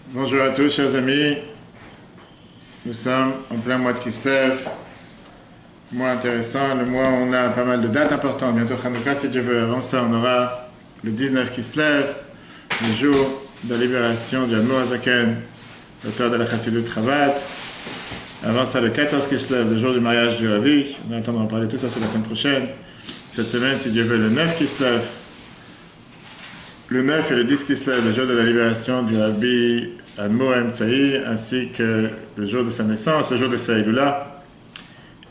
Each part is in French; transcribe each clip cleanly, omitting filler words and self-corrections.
Bonjour à tous, chers amis. Nous sommes en plein mois de Kislev. Mois intéressant, le mois où on a pas mal de dates importantes. Bientôt Hanouka, si Dieu veut. Avant ça, on aura le 19 Kislev, le jour de la libération du Admor Hazaken, l'auteur de la Chassidut Rabat. Avant ça, le 14 Kislev, le jour du mariage du Rabbi. On a le temps d'en parler tout ça, c'est la semaine prochaine. Cette semaine, si Dieu veut, le 9 Kislev. Le 9 et le 10 Kislev, le jour de la libération du Rabbi Admor Emtsaï, ainsi que le jour de sa naissance, le jour de sa Iloula.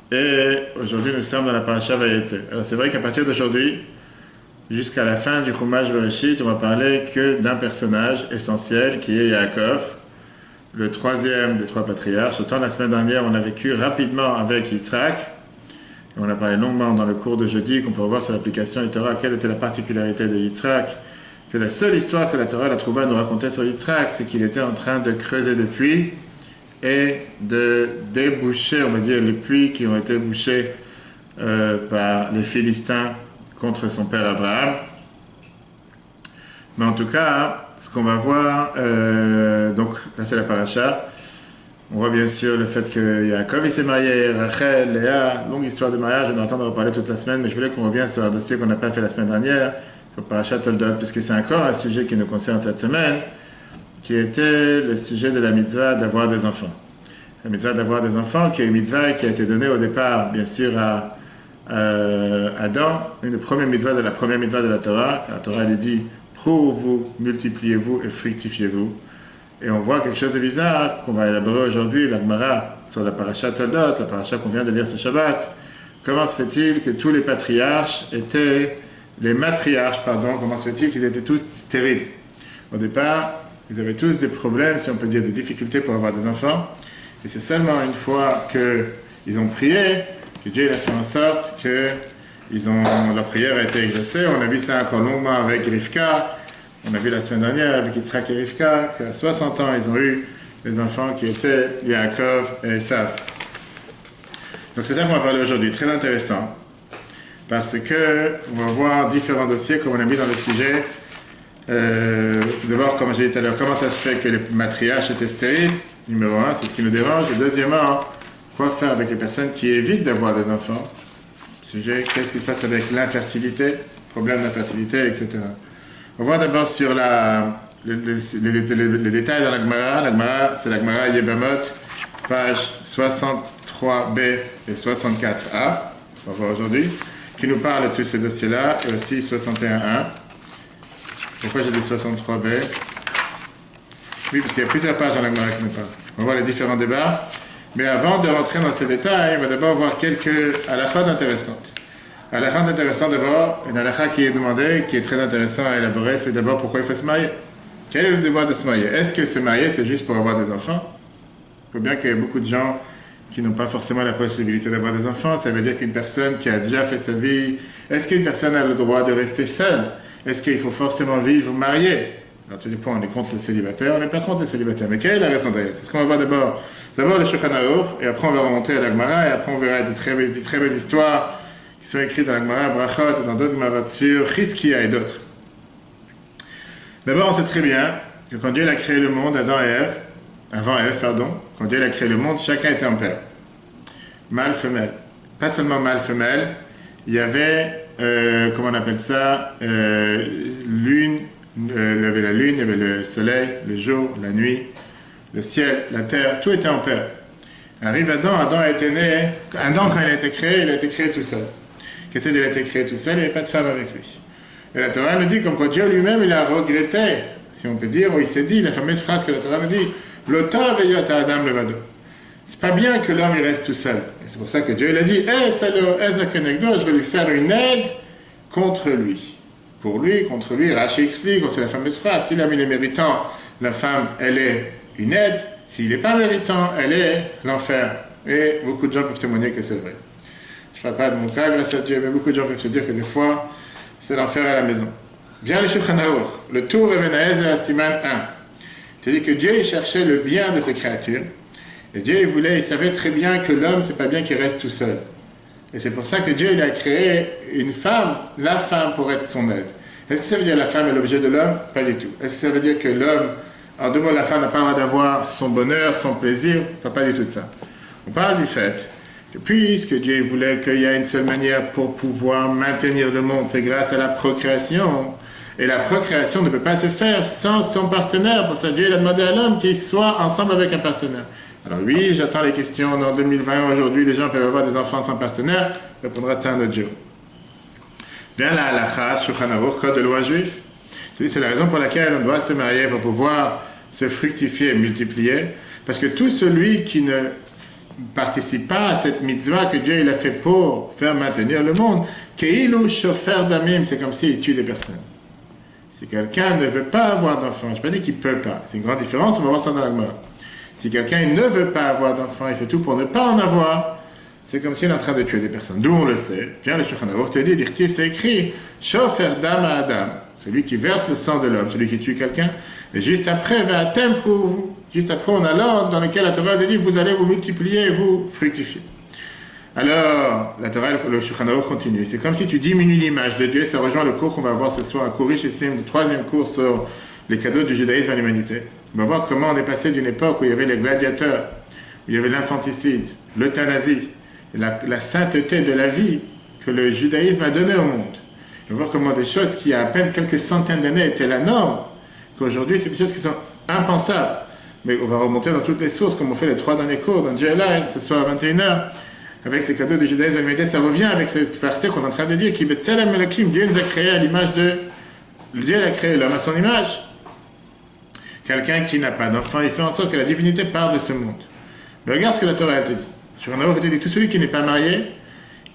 Et aujourd'hui, nous sommes dans la Parasha Vayetze. Alors c'est vrai qu'à partir d'aujourd'hui, jusqu'à la fin du Chumash Bereshit, on va parler que d'un personnage essentiel qui est Yaakov, le troisième des trois patriarches. Autant la semaine dernière, on a vécu rapidement avec Yitzhak, et on a parlé longuement dans le cours de jeudi, qu'on peut revoir sur l'application Torah, quelle était la particularité de Yitzhak, que la seule histoire que la Torah la trouva nous raconter sur Yitzhak, c'est qu'il était en train de creuser des puits et de déboucher, on va dire, les puits qui ont été bouchés par les Philistins contre son père Abraham. Mais en tout cas, ce qu'on va voir, donc là c'est la paracha, on voit bien sûr le fait que Yaakov il s'est marié, Rachel, Léa, longue histoire de mariage, on va entendre reparler toute la semaine, mais je voulais qu'on revienne sur un dossier qu'on n'a pas fait la semaine dernière, sur Parashat Toldot, puisque c'est encore un sujet qui nous concerne cette semaine, qui était le sujet de la mitzvah d'avoir des enfants. La mitzvah d'avoir des enfants, qui est une mitzvah qui a été donnée au départ, bien sûr, à Adam, une des premières mitzvahs de la première mitzvah de la Torah. La Torah lui dit « Prouvez-vous, multipliez-vous et fructifiez-vous ». Et on voit quelque chose de bizarre qu'on va élaborer aujourd'hui, la Gemara, sur la Parashat Toldot, la Parashat qu'on vient de lire ce Shabbat. Comment se fait-il que tous les patriarches étaient... Les matriarches, pardon, comment se fait-il qu'ils étaient tous stériles? Au départ, ils avaient tous des problèmes, si on peut dire, des difficultés pour avoir des enfants. Et c'est seulement une fois qu'ils ont prié, que Dieu a fait en sorte que leur prière a été exaucée. On a vu ça encore longuement avec Rivka. On a vu la semaine dernière avec Yitzhak et Rivka, qu'à 60 ans, ils ont eu des enfants qui étaient Yaakov et Esav. Donc c'est ça qu'on va parler aujourd'hui, très intéressant. Parce qu'on va voir différents dossiers, comme on a mis dans le sujet. D'abord, comme j'ai dit tout à l'heure, comment ça se fait que les matriarches étaient stériles? Numéro 1, c'est ce qui nous dérange. Et deuxièmement, quoi faire avec les personnes qui évitent d'avoir des enfants? Sujet, qu'est-ce qui se passe avec l'infertilité, problème d'infertilité, etc. On va voir d'abord sur les détails dans la Gemara. La Gemara, c'est la Gemara Yebamot, page 63b et 64a. On va voir aujourd'hui. Qui nous parle de tous ces dossiers-là, et aussi 61.1. Pourquoi j'ai dit 63b? Oui, parce qu'il y a plusieurs pages dans la Gemara qui nous parlent. On va voir les différents débats. Mais avant de rentrer dans ces détails, on va d'abord voir quelques halachot intéressantes. Halachot intéressant d'abord, une halakha qui est demandée, qui est très intéressant à élaborer, c'est d'abord pourquoi il faut se marier. Quel est le devoir de se marier? Est-ce que se marier, c'est juste pour avoir des enfants? Il faut bien qu'il y ait beaucoup de gens qui n'ont pas forcément la possibilité d'avoir des enfants. Ça veut dire qu'une personne qui a déjà fait sa vie, est-ce qu'une personne a le droit de rester seule? Est-ce qu'il faut forcément vivre marié? Alors tu dis quoi, on est contre les célibataires? On n'est pas contre les célibataires. Mais quelle est la raison derrière? C'est ce qu'on va voir d'abord. D'abord le Shulchan Aruch, et après on va remonter à la Gemara, et après on verra des très belles histoires qui sont écrites dans la Gemara, Brachot, et dans d'autres Gemarot sur Chizkia et d'autres. D'abord on sait très bien que quand Dieu a créé le monde, Adam et Ève, avant Ève, pardon, quand Dieu a créé le monde, chacun était un père. Mâle, femelle. Pas seulement mâle, femelle, il y avait, comment on appelle ça, lune, il y avait la lune, il y avait le soleil, le jour, la nuit, le ciel, la terre, tout était en paire. Arrive Adam, Adam a été né, Adam quand il a été créé tout seul. Qu'est-ce qu'il a été créé tout seul? Il n'y avait pas de femme avec lui. Et la Torah nous dit comme quoi Dieu lui-même, il a regretté, si on peut dire, ou il s'est dit, la fameuse phrase que la Torah nous dit, L'auteur veillot à Adam levado. C'est pas bien que l'homme il reste tout seul. Et c'est pour ça que Dieu il a dit, je vais lui faire une aide contre lui. Pour lui, contre lui, Rashi explique, c'est la fameuse phrase, si l'homme il est méritant, la femme elle est une aide, s'il n'est pas méritant, elle est l'enfer. Et beaucoup de gens peuvent témoigner que c'est vrai. Je ne parle pas de mon cas, grâce à Dieu, mais beaucoup de gens peuvent se dire que des fois, c'est l'enfer à la maison. Viens le Shulchan Aruch, le Tour Evenaez à Siman 1. C'est-à-dire que Dieu il cherchait le bien de ses créatures. Et Dieu il savait très bien que l'homme, c'est pas bien qu'il reste tout seul. Et c'est pour ça que Dieu il a créé une femme, la femme pour être son aide. Est-ce que ça veut dire que la femme est l'objet de l'homme? Pas du tout. Est-ce que ça veut dire que l'homme En deux mots, la femme n'a pas le droit d'avoir son bonheur, son plaisir, on ne parle pas du tout de ça. On parle du fait que puisque Dieu voulait qu'il y ait une seule manière pour pouvoir maintenir le monde, c'est grâce à la procréation. Et la procréation ne peut pas se faire sans son partenaire. Pour ça, Dieu il a demandé à l'homme qu'il soit ensemble avec un partenaire. Alors oui, j'attends les questions. En 2020, aujourd'hui, les gens peuvent avoir des enfants sans partenaire. On répondra de ça un autre jour. Bien la halakha, Shulchan Aruch, code de loi juif. C'est la raison pour laquelle on doit se marier pour pouvoir se fructifier et multiplier. Parce que tout celui qui ne participe pas à cette mitzvah que Dieu il a fait pour faire maintenir le monde, Keilu Shofer Damim, c'est comme s'il tue des personnes. Si quelqu'un ne veut pas avoir d'enfant, je ne pas dire qu'il ne peut pas, c'est une grande différence, on va voir ça dans la Gemara. Si quelqu'un ne veut pas avoir d'enfant, il fait tout pour ne pas en avoir, c'est comme s'il est en train de tuer des personnes. D'où on le sait. Viens le Shulchan Aruch te dit, Dirtiv, c'est écrit, Shofer Dam à Adam, celui qui verse le sang de l'homme, celui qui tue quelqu'un. Et juste après, Ve'atem vous. Juste après, on a l'ordre dans lequel la Torah dit, vous allez vous multiplier et vous fructifier. Alors, la Torah, le Shulchan Aruch continue. C'est comme si tu diminues l'image de Dieu. Ça rejoint le cours qu'on va voir ce soir, un cours richissime, le troisième cours sur les cadeaux du judaïsme à l'humanité. On va voir comment on est passé d'une époque où il y avait les gladiateurs, où il y avait l'infanticide, l'euthanasie, la sainteté de la vie que le judaïsme a donnée au monde. On va voir comment des choses qui, à peine quelques centaines d'années, étaient la norme, qu'aujourd'hui, c'est des choses qui sont impensables. Mais on va remonter dans toutes les sources, comme on fait les 3 derniers cours dans JLI, ce soir à 21h. Avec ces cadeaux du judaïsme à l'humanité, ça revient avec ce verset qu'on est en train de dire, qui Dieu nous a créé à l'image de... Dieu a créé l'homme à son image. Quelqu'un qui n'a pas d'enfant, il fait en sorte que la divinité part de ce monde. Mais regarde ce que la Torah elle te dit. Sur un autre, elle te dit, tout celui qui n'est pas marié,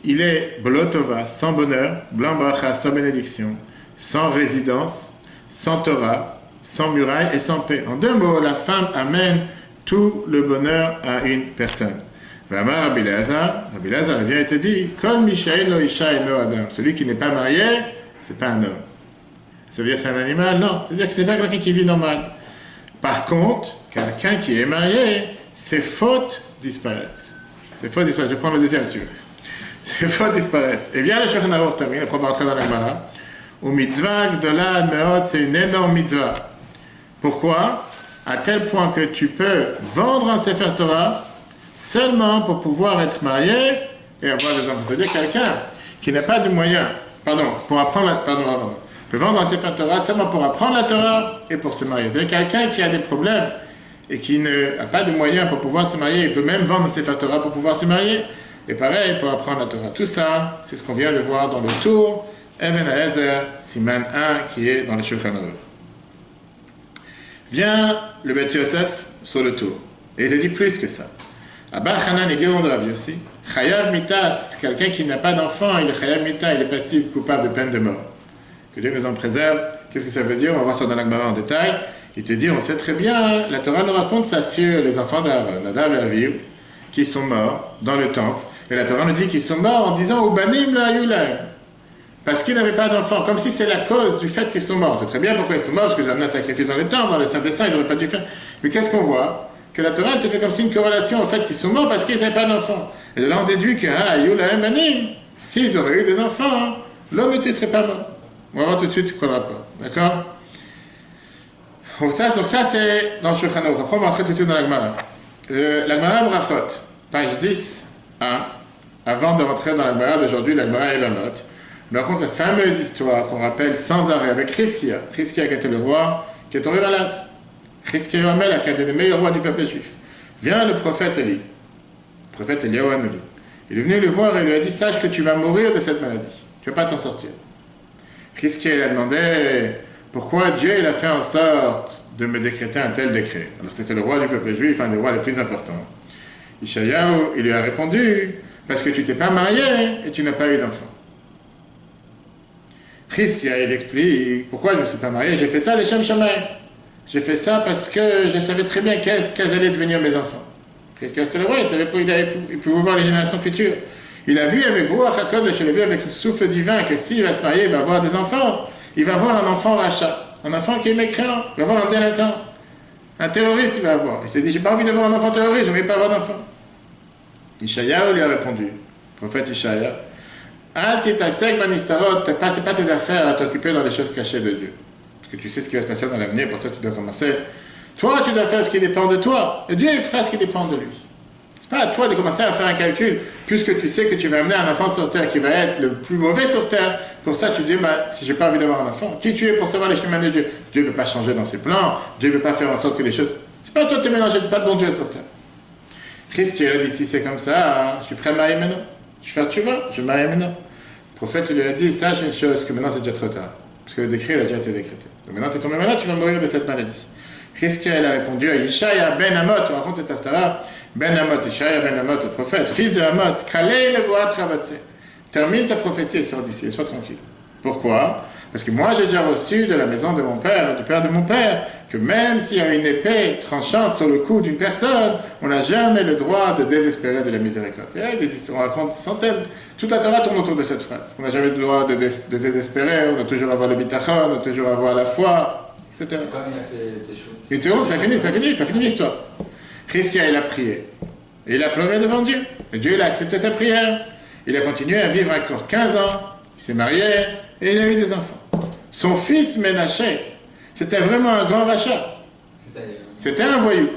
il est bolotova, sans bonheur, blanc bracha, sans bénédiction, sans résidence, sans Torah, sans muraille et sans paix. En deux mots, la femme amène tout le bonheur à une personne. Rabbi Elazar vient et te dit, Kol Mishaï no Isha et no Adam. Celui qui n'est pas marié, c'est pas un homme. Ça veut dire que c'est un animal? Non. C'est-à-dire que c'est pas quelqu'un qui vit normal. Par contre, quelqu'un qui est marié, ses fautes disparaissent. Ses fautes disparaissent. Je vais prendre le deuxième, si tu veux. Ses fautes disparaissent. Et vient le Shulchan Aruch termine, le prof va rentrer dans la Gemara. Ou mitzvah gdola meot, c'est une énorme mitzvah. Pourquoi? À tel point que tu peux vendre un Sefer Torah seulement pour pouvoir être marié et avoir des enfants. C'est-à-dire quelqu'un qui n'a pas de moyens, pour apprendre la, peut vendre un Sefer Torah seulement pour apprendre la Torah et pour se marier. C'est-à-dire quelqu'un qui a des problèmes et qui n'a pas de moyens pour pouvoir se marier, il peut même vendre un Sefer Torah pour pouvoir se marier. Et pareil, pour apprendre la Torah. Tout ça, c'est ce qu'on vient de voir dans le tour Even HaEzer, Siman 1, qui est dans le Shulchan Aruch. Vient le Beth Yosef sur le tour. Et il te dit plus que ça. Abba Hanan et Dion de Rav Yossi, Chayav Mitas, quelqu'un qui n'a pas d'enfant, il est Chayav Mita, il est passible, coupable de peine de mort. Que Dieu nous en préserve. Qu'est-ce que ça veut dire? On va voir ça dans la Gemara en détail. Il te dit, on sait très bien, la Torah nous raconte ça sur les enfants d'Aaron, Nadav et Avihu, qui sont morts dans le temple. Et la Torah nous dit qu'ils sont morts en disant Ubanim la Yulam. Parce qu'ils n'avaient pas d'enfants, comme si c'est la cause du fait qu'ils sont morts. C'est très bien pourquoi ils sont morts, parce que j'ai amené un sacrifice dans le temple, dans le Saint des Saints, ils n'auraient pas dû faire. Mais qu'est-ce qu'on voit? Que la Torah te fait comme si une corrélation au fait qu'ils sont morts parce qu'ils n'avaient pas d'enfants. Et de là on déduit que Yulam Banim, s'ils auraient eu des enfants, l'homme ne serait pas mort. On va voir tout de suite ce qu'on pas. D'accord? Donc ça c'est dans le Shulchan Aruch. Après on va entrer tout de suite dans la Gemara. La Gemara Brachot, page 10, 1, avant de rentrer dans la Gemara d'aujourd'hui, la Gemara Elamot, on raconte cette fameuse histoire qu'on rappelle sans arrêt avec Chizkia. Chizkia qui était le roi qui est tombé malade. Chizkia Yoamel qui était le meilleur roi du peuple juif. Vient le prophète Élie, le prophète Eliyahu Hanavi. Il est venu le voir et lui a dit, sache que tu vas mourir de cette maladie. Tu ne vas pas t'en sortir. Chizkia il a demandé pourquoi Dieu il a fait en sorte de me décréter un tel décret. Alors c'était le roi du peuple juif, un des rois les plus importants. Ishayahu, il lui a répondu, parce que tu t'es pas marié et tu n'as pas eu d'enfant. Chizkia, il explique, pourquoi je ne me suis pas marié? J'ai fait ça, les Shem Shamaim. J'ai fait ça parce que je savais très bien quels allaient devenir mes enfants. Chizkia, c'est le roi, il savait pas, il pouvait voir les générations futures. Il a vu avec Ruach HaKodesh, il a vu avec le souffle divin que s'il va se marier, il va avoir des enfants. Il va avoir un enfant rachat, un enfant qui est mécréant, il va avoir un délinquant, un terroriste il va avoir. Il s'est dit, j'ai pas envie d'avoir un enfant terroriste, je ne vais pas avoir d'enfant. Ishayahu lui a répondu, le prophète Ishayahu, c'est pas tes affaires à t'occuper dans les choses cachées de Dieu. Parce que tu sais ce qui va se passer dans l'avenir, pour ça tu dois commencer Toi, tu dois faire ce qui dépend de toi. Et Dieu fera ce qui dépend de lui. C'est pas à toi de commencer à faire un calcul, puisque tu sais que tu vas amener un enfant sur terre qui va être le plus mauvais sur terre. Pour ça, tu dis, si j'ai pas envie d'avoir un enfant, qui tu es pour savoir les chemins de Dieu? Dieu ne peut pas changer dans ses plans. Dieu ne peut pas faire en sorte que les choses... C'est pas à toi de te mélanger, tu n'es pas le bon Dieu sur terre. Christ qui a dit, si c'est comme ça, je suis prêt à marier maintenant. Je vais faire tu vas, je vais marier maintenant. Le prophète lui a dit, sache une chose, que maintenant c'est déjà trop tard. Parce que le décret il a déjà été décrété. Donc maintenant tu es tombé malade, tu vas mourir de cette maladie. Christ qui a répondu à Yishaya ben Amot, tu racontes cette Haftara, ben Amot, Yishaya ben Amot, le prophète, fils de Amot, Kalei le voix travaté. Termine ta prophétie et sors d'ici, et sois tranquille. Pourquoi? Parce que moi j'ai déjà reçu de la maison de mon père, du père de mon père, que même s'il y a une épée tranchante sur le cou d'une personne, on n'a jamais le droit de désespérer de la miséricorde. On raconte centaines, toute la Torah tourne autour de cette phrase. On n'a jamais le droit de désespérer, on doit toujours avoir le bitachon, on doit toujours avoir la foi, etc. Comme il a fait des choses. Une seconde, c'est pas fini l'histoire. Christia, il a prié. Et il a pleuré devant Dieu. Et Dieu, il a accepté sa prière. Il a continué à vivre encore 15 ans. Il s'est marié et il a eu des enfants. Son fils Ménaché, c'était vraiment un grand rachat. C'était un voyou.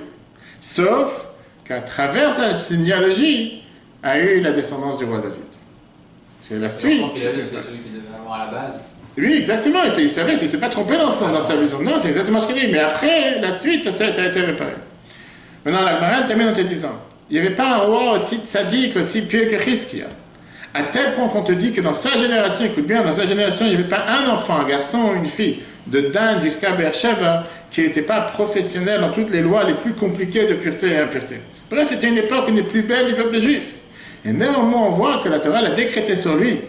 Sauf qu'à travers sa généalogie, a eu la descendance du roi David. C'est la suite. C'est celui qui devait avoir à la base. Oui, exactement. Il savait, il ne s'est pas trompé dans sa vision. Non, c'est exactement ce qu'il dit. Mais après, la suite, ça a été réparé. Maintenant, la Gemara termine en te disant, il n'y avait pas un roi aussi sadique, aussi pieux que Hiskia. À tel point qu'on te dit que dans sa génération, écoute bien, dans sa génération, il n'y avait pas un enfant, un garçon ou une fille, de Dan jusqu'à Beersheva, qui n'était pas professionnel dans toutes les lois les plus compliquées de pureté et impureté. Bref, c'était une époque une des plus belles du peuple juif. Et néanmoins, on voit que la Torah l'a décrété sur lui.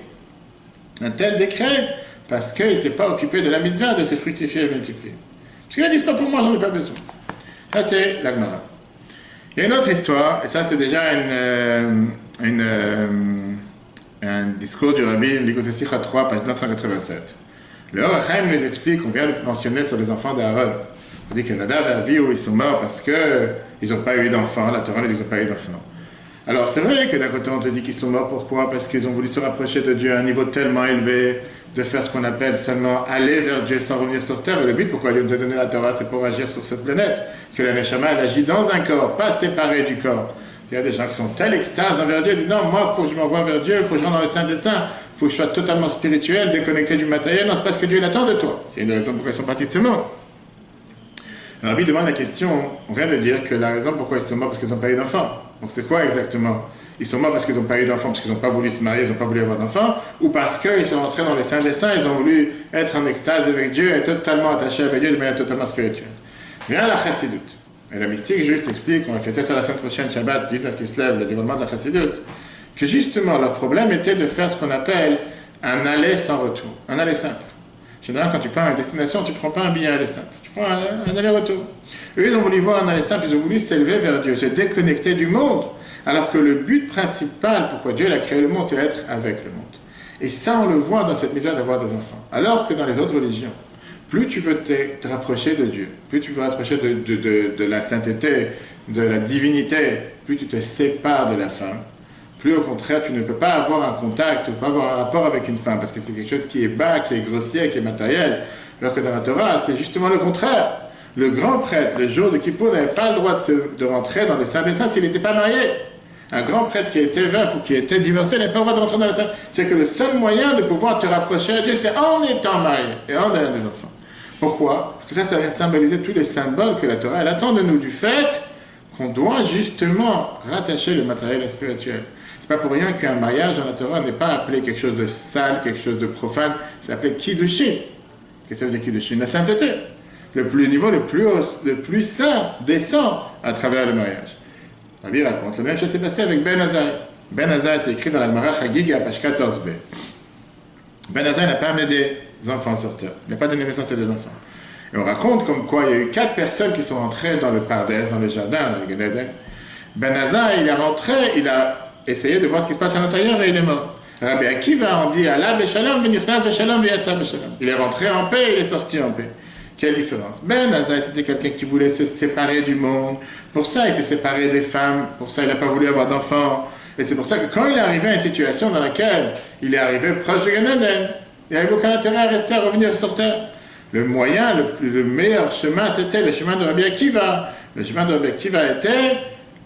Un tel décret, parce qu'il ne s'est pas occupé de la mitzvah, de se fructifier et multiplier. Parce qu'il a dit, c'est pas pour moi, j'en ai pas besoin. Ça, c'est la Gemara. Il y a une autre histoire, et ça, c'est déjà un discours du Rabbi, Likutei Sicha 3, page 987. Le Or HaChaim nous explique, on vient de mentionner sur les enfants d'Aaron. On dit que Nadav et Avihu, ils sont morts parce qu'ils n'ont pas eu d'enfants. La Torah dit qu'ils n'ont pas eu d'enfants. Alors c'est vrai que d'un côté on te dit qu'ils sont morts, pourquoi? Parce qu'ils ont voulu se rapprocher de Dieu à un niveau tellement élevé, de faire ce qu'on appelle seulement aller vers Dieu sans revenir sur terre. Et le but pourquoi Dieu nous a donné la Torah, c'est pour agir sur cette planète. Que la Neshama, elle agit dans un corps, pas séparé du corps. Il y a des gens qui sont telle extase envers Dieu, ils disent non, moi, il faut que je m'envoie vers Dieu, il faut que je rentre dans le Saint des Saints, il faut que je sois totalement spirituel, déconnecté du matériel. Non, c'est parce que Dieu l'attend de toi. C'est une raison pourquoi ils sont partis de ce monde. Alors, lui demande la question, on vient de dire que la raison pourquoi ils sont morts, parce qu'ils n'ont pas eu d'enfants. Donc, c'est quoi exactement? Ils sont morts parce qu'ils n'ont pas eu d'enfants, parce qu'ils n'ont pas voulu se marier, ils n'ont pas voulu avoir d'enfants, ou parce qu'ils sont entrés dans les Saints des Saints, ils ont voulu être en extase avec Dieu, être totalement attachés avec Dieu de manière totalement spirituelle. Vient la chassidoute. Et la mystique juive t'explique, on va fêter ça la semaine prochaine, Shabbat, 19 qui se lève, le dévoilement de la chassidoute, que justement leur problème était de faire ce qu'on appelle un aller sans retour, un aller simple. Généralement, quand tu pars à une destination, tu ne prends pas un billet aller simple, tu prends un aller-retour. Eux, ils ont voulu voir un aller simple, ils ont voulu s'élever vers Dieu, se déconnecter du monde, alors que le but principal, pourquoi Dieu a créé le monde, c'est d'être avec le monde. Et ça, on le voit dans cette mission d'avoir des enfants. Alors que dans les autres religions, plus tu veux te rapprocher de Dieu, plus tu veux te rapprocher de la sainteté, de la divinité, plus tu te sépares de la femme, plus au contraire tu ne peux pas avoir un contact, tu ne peux pas avoir un rapport avec une femme, parce que c'est quelque chose qui est bas, qui est grossier, qui est matériel, alors que dans la Torah, c'est justement le contraire. Le grand prêtre, le jour de Kippour, n'avait pas le droit de rentrer dans le Saint des Saints s'il n'était pas marié. Un grand prêtre qui était veuf ou qui était divorcé n'avait pas le droit de rentrer dans le Saint. C'est que le seul moyen de pouvoir te rapprocher à Dieu, c'est en étant marié et en ayant des enfants. Pourquoi? Parce que ça vient symboliser tous les symboles que la Torah elle attend de nous, du fait qu'on doit justement rattacher le matériel et spirituel. C'est pas pour rien qu'un mariage dans la Torah n'est pas appelé quelque chose de sale, quelque chose de profane, c'est appelé Kiddushin. Qu'est-ce que ça veut dire Kiddushin? La sainteté. Le niveau le plus haut, le plus saint descend à travers le mariage. Rabbi raconte, la même chose s'est passée avec Ben Azai. Ben Azai, c'est écrit dans la Gemara Chagiga, page 14b. Ben Azai n'a pas amené des enfants sur terre. Il n'a pas donné naissance à des enfants. Et on raconte comme quoi il y a eu 4 personnes qui sont entrées dans le Pardes, dans le jardin, dans le Gan Eden. Ben Azai, il est rentré, il a essayé de voir ce qui se passe à l'intérieur et il est mort. Rabbi Akiva, on dit Allah Beshalom, Venifnas Beshalom, Veyatsa Beshalom. Il est rentré en paix, il est sorti en paix. Quelle différence? Ben Azai, c'était quelqu'un qui voulait se séparer du monde. Pour ça, il s'est séparé des femmes. Pour ça, il n'a pas voulu avoir d'enfants. Et c'est pour ça que quand il est arrivé à une situation dans laquelle il est arrivé proche de Gan Eden, il n'avait aucun intérêt à rester, à revenir sur terre. Le moyen, le meilleur chemin, c'était le chemin de Rabbi Akiva. Le chemin de Rabbi Akiva était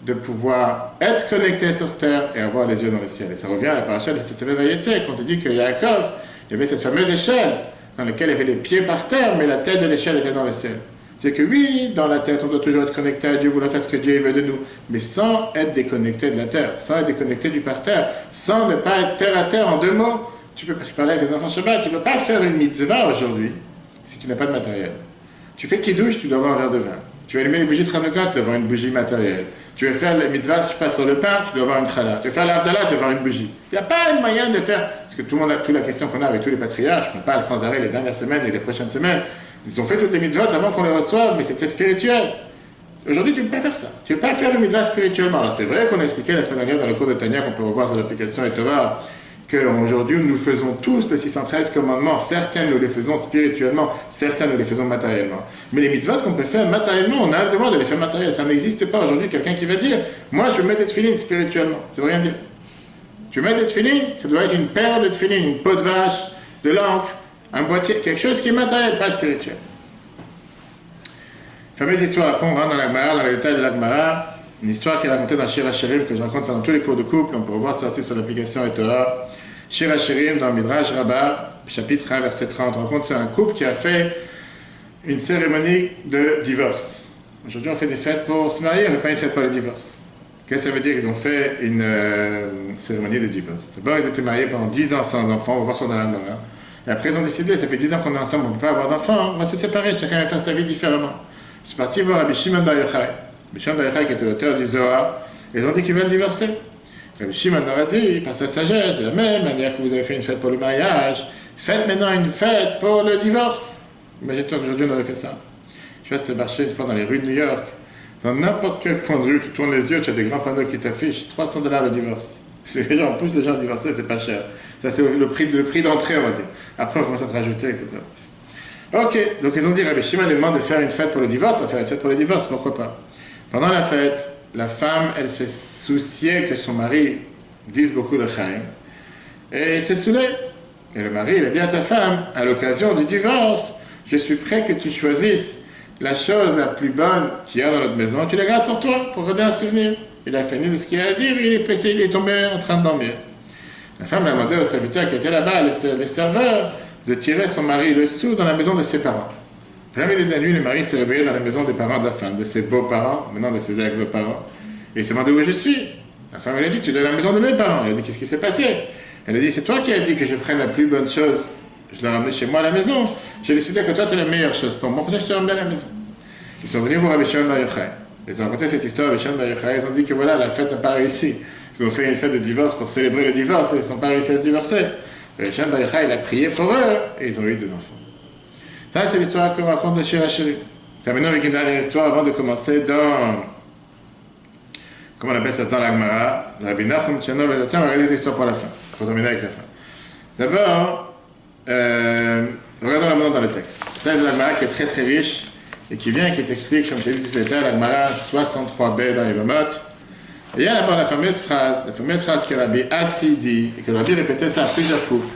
de pouvoir être connecté sur terre et avoir les yeux dans le ciel. Et ça revient à la paracha de Tzetzaveh Vayetzek, quand on dit que Yaakov, il y avait cette fameuse échelle dans laquelle il y avait les pieds par terre, mais la tête de l'échelle était dans le ciel. C'est que oui, dans la tête, on doit toujours être connecté à Dieu, vouloir faire ce que Dieu veut de nous, mais sans être déconnecté de la terre, sans être déconnecté du parterre, sans ne pas être terre à terre en 2 mots. Je parlais avec les enfants Shabbat, tu ne peux pas faire une mitzvah aujourd'hui si tu n'as pas de matériel. Tu fais kiddush, tu dois avoir un verre de vin. Tu veux allumer les bougies de Hanouka, tu dois avoir une bougie matérielle. Tu veux faire les mitzvahs, si tu passes sur le pain, tu dois avoir une challah. Tu veux faire l'avdallah, tu dois avoir une bougie. Il n'y a pas de moyen de faire, parce que tout le monde a toute la question qu'on a avec tous les patriarches, qu'on parle sans arrêt les dernières semaines et les prochaines semaines. Ils ont fait toutes les mitzvahs avant qu'on les reçoive, mais c'était spirituel. Aujourd'hui, tu ne peux pas faire ça. Tu ne peux pas faire le mitzvah spirituellement. Alors c'est vrai qu'on a expliqué la semaine dernière dans le cours de Tania, qu'on peut revoir sur l'application et Torah, qu'aujourd'hui nous faisons tous les 613 commandements. Certains nous les faisons spirituellement, certains nous les faisons matériellement. Mais les mitzvahs qu'on peut faire matériellement, on a le devoir de les faire matériellement. Ça n'existe pas aujourd'hui quelqu'un qui va dire « Moi, je veux mettre des tefilines spirituellement ». Ça ne veut rien dire. Tu veux mettre des tefilines, ça doit être une paire de tefilines, une peau de vache, de l'encre, un boîtier, quelque chose qui est matériel, pas spirituel. Fameuse histoire, après on rentre dans la Gemara, dans les détails de la Gemara, une histoire qui est racontée dans Shir HaShirim, que je raconte ça dans tous les cours de couple, on peut revoir ça aussi sur l'application Torah. Shir HaShirim, dans Midrash Rabbah, chapitre 1, verset 30, on raconte sur un couple qui a fait une cérémonie de divorce. Aujourd'hui on fait des fêtes pour se marier, on ne fait pas une fête pour le divorce. Qu'est-ce que ça veut dire qu'ils ont fait une cérémonie de divorce? D'abord ils étaient mariés pendant 10 ans sans enfants, on va voir ça dans la Gemara. Et après, ils ont décidé, ça fait 10 ans qu'on est ensemble, on ne peut pas avoir d'enfants, on va se séparer, chacun va faire sa vie différemment. Je suis parti voir Rabbi Shimon Bar Yochai. Rabbi Shimon Bar Yochai, qui était l'auteur du Zohar, ils ont dit qu'ils veulent divorcer. Rabbi Shimon leur a dit, par sa sagesse, de la même manière que vous avez fait une fête pour le mariage, faites maintenant une fête pour le divorce. Imagine-toi qu'aujourd'hui, on aurait fait ça. Je suis marché une fois dans les rues de New York, dans n'importe quel coin de rue, tu tournes les yeux, tu as des grands panneaux qui t'affichent $300 le divorce. On pousse les gens à divorcer, c'est pas cher. Ça, c'est le prix d'entrée, on va dire. Après, on commence à te rajouter, etc. Ok, donc ils ont dit, Rabbi Shimon lui demande de faire une fête pour le divorce, on va faire une fête pour le divorce, pourquoi pas. Pendant la fête, la femme, elle s'est souciée que son mari dise beaucoup le chaim, et il s'est saoulé. Et le mari, il a dit à sa femme, à l'occasion du divorce, je suis prêt que tu choisisses la chose la plus bonne qu'il y a dans notre maison, tu la gardes pour toi, pour garder un souvenir. Il a fini de ce qu'il a à dire, il est tombé en train de dormir. La femme l'a demandé au serviteur qui était là-bas, les serveurs, de tirer son mari le sou dans la maison de ses parents. Plein milieu de la nuit, le mari s'est réveillé dans la maison des parents de la femme, de ses beaux-parents, maintenant de ses ex-beaux-parents. Et il s'est demandé où je suis. La femme lui a dit, tu es dans la maison de mes parents. Il a dit, qu'est-ce qui s'est passé? Elle a dit, c'est toi qui as dit que je prenne la plus bonne chose. Je l'ai ramené chez moi à la maison. J'ai décidé que toi, tu es la meilleure chose pour moi. Pour ça, je t'ai ramené à la maison. Ils sont venus voir Rabbi Shimon Bar Yochai. Ils ont raconté cette histoire à Rabbi Shimon Bar Yochai. Ils ont dit que voilà, la fête n'a pas réussi. Ils ont fait une fête de divorce pour célébrer le divorce et ils n'ont pas réussi à se divorcer. Rabbi Shimon Bar Yochai, il a prié pour eux et ils ont eu des enfants. Ça, c'est l'histoire qu'on raconte à Shir HaShirim. Terminons avec une dernière histoire avant de commencer dans, comment on appelle ça, dans la Gemara. Le Rabbi Nachum Tchanov et on va regarder cette histoire pour la fin. Il faut terminer avec la fin. D'abord, regardons maintenant dans le texte. C'est de la Gemara qui est très très riche et qui vient et qui t'explique, comme je l'ai dit tout à l'heure, la Gemara 63b dans Yevamot. Et il y a d'abord la fameuse phrase que Rabbi Assi dit, et que Rabbi répétait ça à plusieurs couples,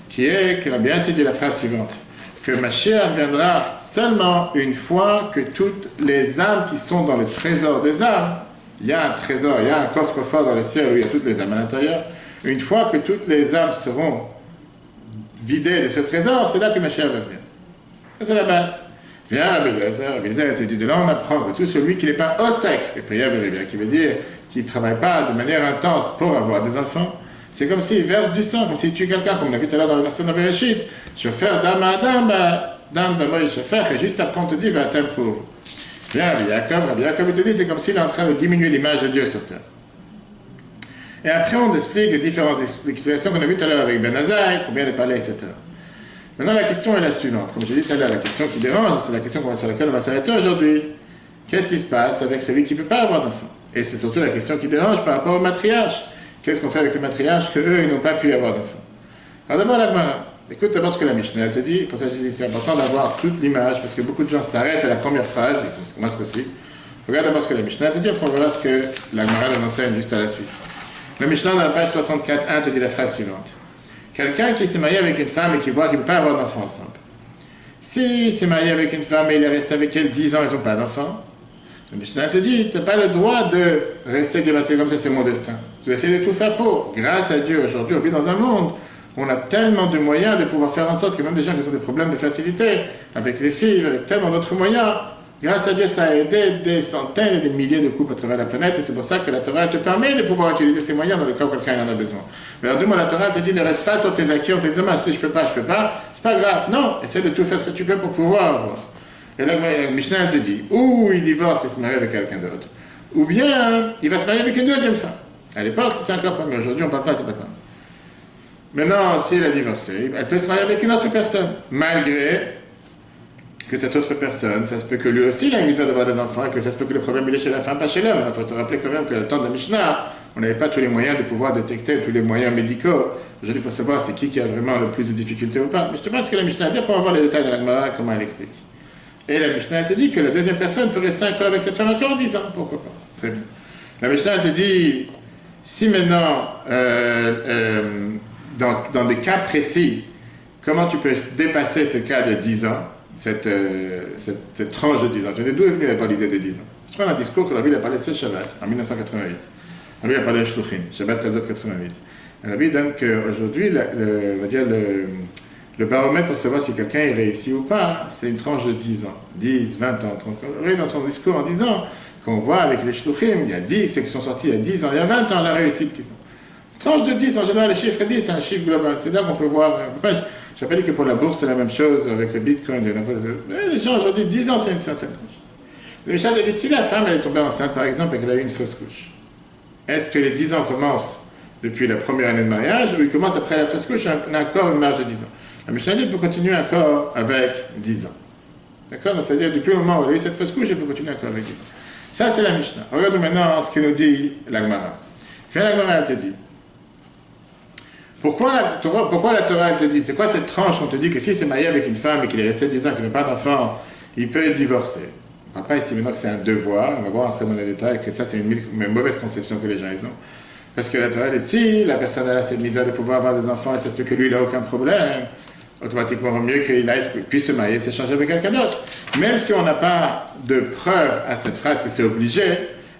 qui est que Rabbi Assi dit la phrase suivante, que Mashiach viendra seulement une fois que toutes les âmes qui sont dans le trésor des âmes, il y a un trésor, il y a un coffre-fort dans le ciel où il y a toutes les âmes à l'intérieur, une fois que toutes les âmes seront vidées de ce trésor, c'est là que Mashiach va venir. Ça, c'est la base. Viens Rabbi Eliezer a été dit de là, on apprend que tout celui qui n'est pas au sec, le prière qui veut dire qui ne travaille pas de manière intense pour avoir des enfants, c'est comme s'il verse du sang, comme s'il tue quelqu'un, comme on a vu tout à l'heure dans le verset de Bereshit. Chauffeur d'âme à dame, dame d'abord il chauffeur, et juste après on te dit, va t'aimer pour. Viens Rabbi Yaakov, il te dit, c'est comme s'il est en train de diminuer l'image de Dieu sur terre. Et après on explique les différentes explications qu'on a vues tout à l'heure avec Ben Azaï, qu'on vient de parler, etc. Maintenant, la question est la suivante. Comme j'ai dit tout à l'heure, la question qui dérange, c'est la question sur laquelle on va s'arrêter aujourd'hui. Qu'est-ce qui se passe avec celui qui ne peut pas avoir d'enfant? Et c'est surtout la question qui dérange par rapport aux matriarches. Qu'est-ce qu'on fait avec les matriarches qu'eux, ils n'ont pas pu avoir d'enfant? Alors d'abord, la Gemara. Écoute d'abord ce que la Mishnah te dit. Pour ça, je dis c'est important d'avoir toute l'image, parce que beaucoup de gens s'arrêtent à la première phrase. Comment c'est possible? Regarde d'abord ce que la Mishnah te dit, après on verra ce que la Gemara nous enseigne juste à la suite. La Mishnah, dans la page 64.1, te dit la phrase suivante. Quelqu'un qui s'est marié avec une femme et qui voit qu'il ne peut pas avoir d'enfant ensemble. Si il s'est marié avec une femme et il est resté avec elle 10 ans, ils n'ont pas d'enfant. Le Mishnah te dit, tu n'as pas le droit de rester dévasté comme ça, c'est mon destin. Tu dois essayer de tout faire pour. Grâce à Dieu, aujourd'hui, on vit dans un monde où on a tellement de moyens de pouvoir faire en sorte que même des gens qui ont des problèmes de fertilité, avec les filles, avec tellement d'autres moyens, grâce à Dieu, ça a aidé des centaines et des milliers de couples à travers la planète, et c'est pour ça que la Torah te permet de pouvoir utiliser ces moyens dans le cas où quelqu'un en a besoin. Mais alors, dis-moi, la Torah te dit, ne reste pas sur tes acquis en te disant, si je peux pas, c'est pas grave. Non, essaie de tout faire ce que tu peux pour pouvoir avoir. Et donc, Mishnah te dit, ou il divorce et se marie avec quelqu'un d'autre, ou bien il va se marier avec une deuxième femme. À l'époque, c'était encore pas, mais aujourd'hui, on ne parle pas, c'est pas grave. Maintenant, si elle a divorcé, elle peut se marier avec une autre personne, malgré que cette autre personne, ça se peut que lui aussi il a une mise d'avoir des enfants et que ça se peut que le problème il est chez la femme, pas chez l'homme. Il faut te rappeler quand même que le temps de la Mishnah, on n'avait pas tous les moyens de pouvoir détecter tous les moyens médicaux. Aujourd'hui, pour savoir c'est qui a vraiment le plus de difficultés ou pas. Mais je te parle ce que la Mishnah dit, pour voir les détails de la Gemara, comment elle explique. Et la Mishnah elle te dit que la deuxième personne peut rester encore avec cette femme encore 10 ans, pourquoi pas. Très bien. La Mishnah elle te dit, si maintenant, dans des cas précis, comment tu peux dépasser ce cas de 10 ans, cette tranche de 10 ans. Tu dis, d'où est venue l'idée de 10 ans? Je prends un discours que la Bible a parlé ce Shabbat, en 1988. La Bible a parlé de Shluchim, Shabbat 1388. Et la Bible donne qu'aujourd'hui, on va dire le baromètre pour savoir si quelqu'un est réussi ou pas, c'est une tranche de 10 ans, 10, 20 ans, 30 ans. Oui, dans son discours en disant qu'on voit avec les Shluchim, il y a 10, ceux qui sont sortis il y a 10 ans, il y a 20 ans, la réussite qu'ils ont. Tranche de 10, en général, le chiffre 10, c'est un chiffre global. C'est là qu'on peut voir. Je n'ai pas dit que pour la bourse, c'est la même chose avec le bitcoin. Mais les gens aujourd'hui, 10 ans, c'est une certaine tranche. Le Mishnah dit, si la femme elle est tombée enceinte, par exemple, et qu'elle a eu une fausse couche, est-ce que les 10 ans commencent depuis la première année de mariage ou ils commencent après la fausse couche, on a encore une marge de 10 ans? La Mishnah dit, peut continuer encore avec 10 ans. D'accord? Donc, c'est-à-dire, depuis le moment où elle a eu cette fausse couche, elle peut continuer encore avec 10 ans. Ça, c'est la Mishnah. Regarde maintenant ce que nous dit la Gemara. Quand la Gemara, elle te dit, pourquoi la Torah, elle te dit, c'est quoi cette tranche? On te dit que s'il s'est marié avec une femme et qu'il est resté 10 ans, qu'il n'a pas d'enfant, il peut être divorcé. On ne parle pas ici maintenant que c'est un devoir, on va voir entrer dans les détails, que ça c'est une mauvaise conception que les gens ont. Parce que la Torah dit, si la personne a cette misère de pouvoir avoir des enfants et ça se peut que lui il n'a aucun problème, automatiquement il vaut mieux qu'il puisse se marier et s'échanger avec quelqu'un d'autre. Même si on n'a pas de preuve à cette phrase que c'est obligé,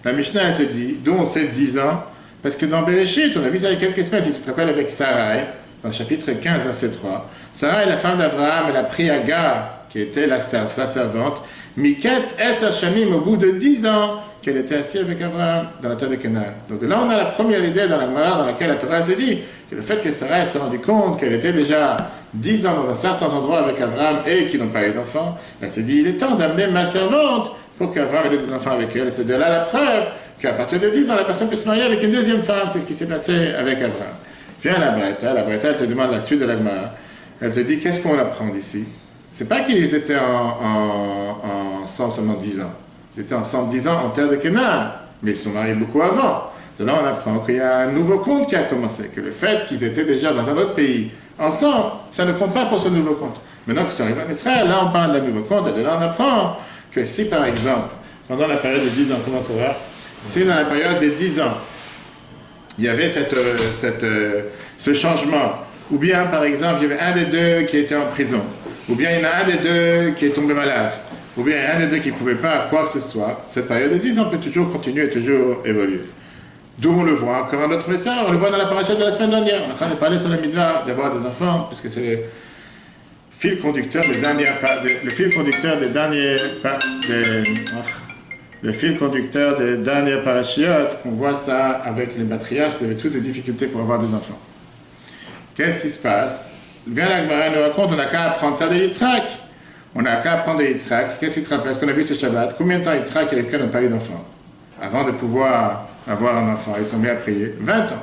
la Mishnah elle te dit, d'où on sait 10 ans, parce que dans Bereshit, on a vu ça il y a quelques semaines, si tu te rappelles avec Sarai, dans le chapitre 15, verset 3. Sarai, la femme d'Abraham, elle a pris Agar, qui était sa servante, Miket es Hashanim, au bout de 10 ans, qu'elle était assise avec Abraham dans la terre de Canaan. Donc de là, on a la première idée dans la Gemara dans laquelle la Torah te dit que le fait que Sarai s'est rendu compte qu'elle était déjà 10 ans dans un certain endroit avec Abraham et qu'ils n'ont pas eu d'enfants, elle s'est dit, il est temps d'amener ma servante pour qu'Abraham ait des enfants avec elle. C'est de là la preuve qu'à partir de 10 ans, la personne peut se marier avec une deuxième femme. C'est ce qui s'est passé avec Abraham. Viens la Braïta, elle te demande la suite de la Gemara. Elle te dit, qu'est-ce qu'on apprend d'ici? C'est pas qu'ils étaient ensemble seulement 10 ans. Ils étaient ensemble 10 ans en terre de Canaan, mais ils se sont mariés beaucoup avant. De là, on apprend qu'il y a un nouveau compte qui a commencé, que le fait qu'ils étaient déjà dans un autre pays ensemble, ça ne compte pas pour ce nouveau compte. Maintenant qu'ils sont arrivés en Israël, là, on parle d'un nouveau compte, et de là, on apprend que si, par exemple, pendant la période de 10 ans, comment ça va? Si dans la période des 10 ans, il y avait ce changement, ou bien, par exemple, il y avait un des deux qui était en prison, ou bien il y en a un des deux qui est tombé malade, ou bien un des deux qui ne pouvait pas quoi que ce soit, cette période de 10 ans peut toujours continuer et toujours évoluer. D'où on le voit encore un autre message, on le voit dans la paracha de la semaine dernière, on est en train de parler sur la mitzvah d'avoir des enfants, puisque c'est le fil conducteur des dernières le fil conducteur des dernières parachiotes, on voit ça avec les matriarches, ils avaient tous des difficultés pour avoir des enfants. Qu'est-ce qui se passe? Bien la Gemara nous raconte, on n'a qu'à apprendre ça de Yitzhak. On n'a qu'à apprendre de Yitzhak. Qu'est-ce qui se rappelle? Qu'on a vu ce Shabbat. Combien de temps Yitzhak et Rivka n'ont pas eu d'enfant? Avant de pouvoir avoir un enfant, ils sont mis à prier 20 ans.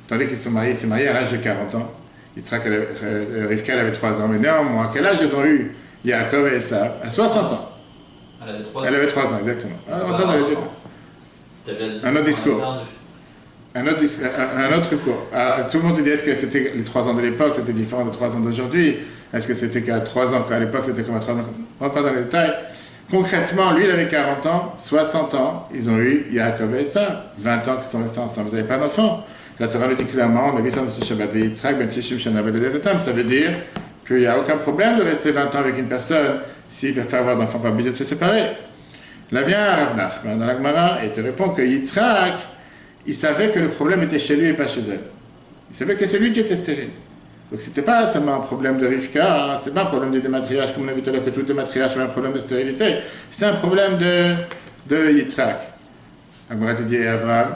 Tandis qu'ils sont mariés, ils s'est mariés à l'âge de 40 ans. Yitzhak, Rivka, elle avait 3 ans. Mais néanmoins, à quel âge ils ont eu Yaakov et Esav? À 60 ans. Elle avait 3 ans, exactement. Un autre discours. Un autre cours. Alors, tout le monde dit, est-ce que c'était les 3 ans de l'époque, c'était différent de 3 ans d'aujourd'hui? Est-ce que c'était qu'à 3 ans, qu'à l'époque c'était comme à 3 ans? On ne rentre pas dans les détails. Concrètement, lui, il avait 40 ans, 60 ans, ils ont eu Yaakov et Esav, 20 ans qu'ils sont restés ensemble, ils n'avaient pas d'enfants. La Torah nous dit clairement, on a vu ça dans ce Shabbat, Yitzhak, Ben Tishim, Shana, ça veut dire qu'il n'y a aucun problème de rester 20 ans avec une personne s'il ne peut pas avoir d'enfant, pas obligé de se séparer. Là vient Rav Nachman dans la Gemara et te répond que Yitzhak, il savait que le problème était chez lui et pas chez elle. Il savait que c'est lui qui était stérile. Donc c'était pas seulement un problème de Rivka, hein, c'est pas un problème de dématriage, comme on a vu tout à l'heure que tout dématriage avait un problème de stérilité. C'était un problème de Yitzhak. La Gemara te dit, Abraham,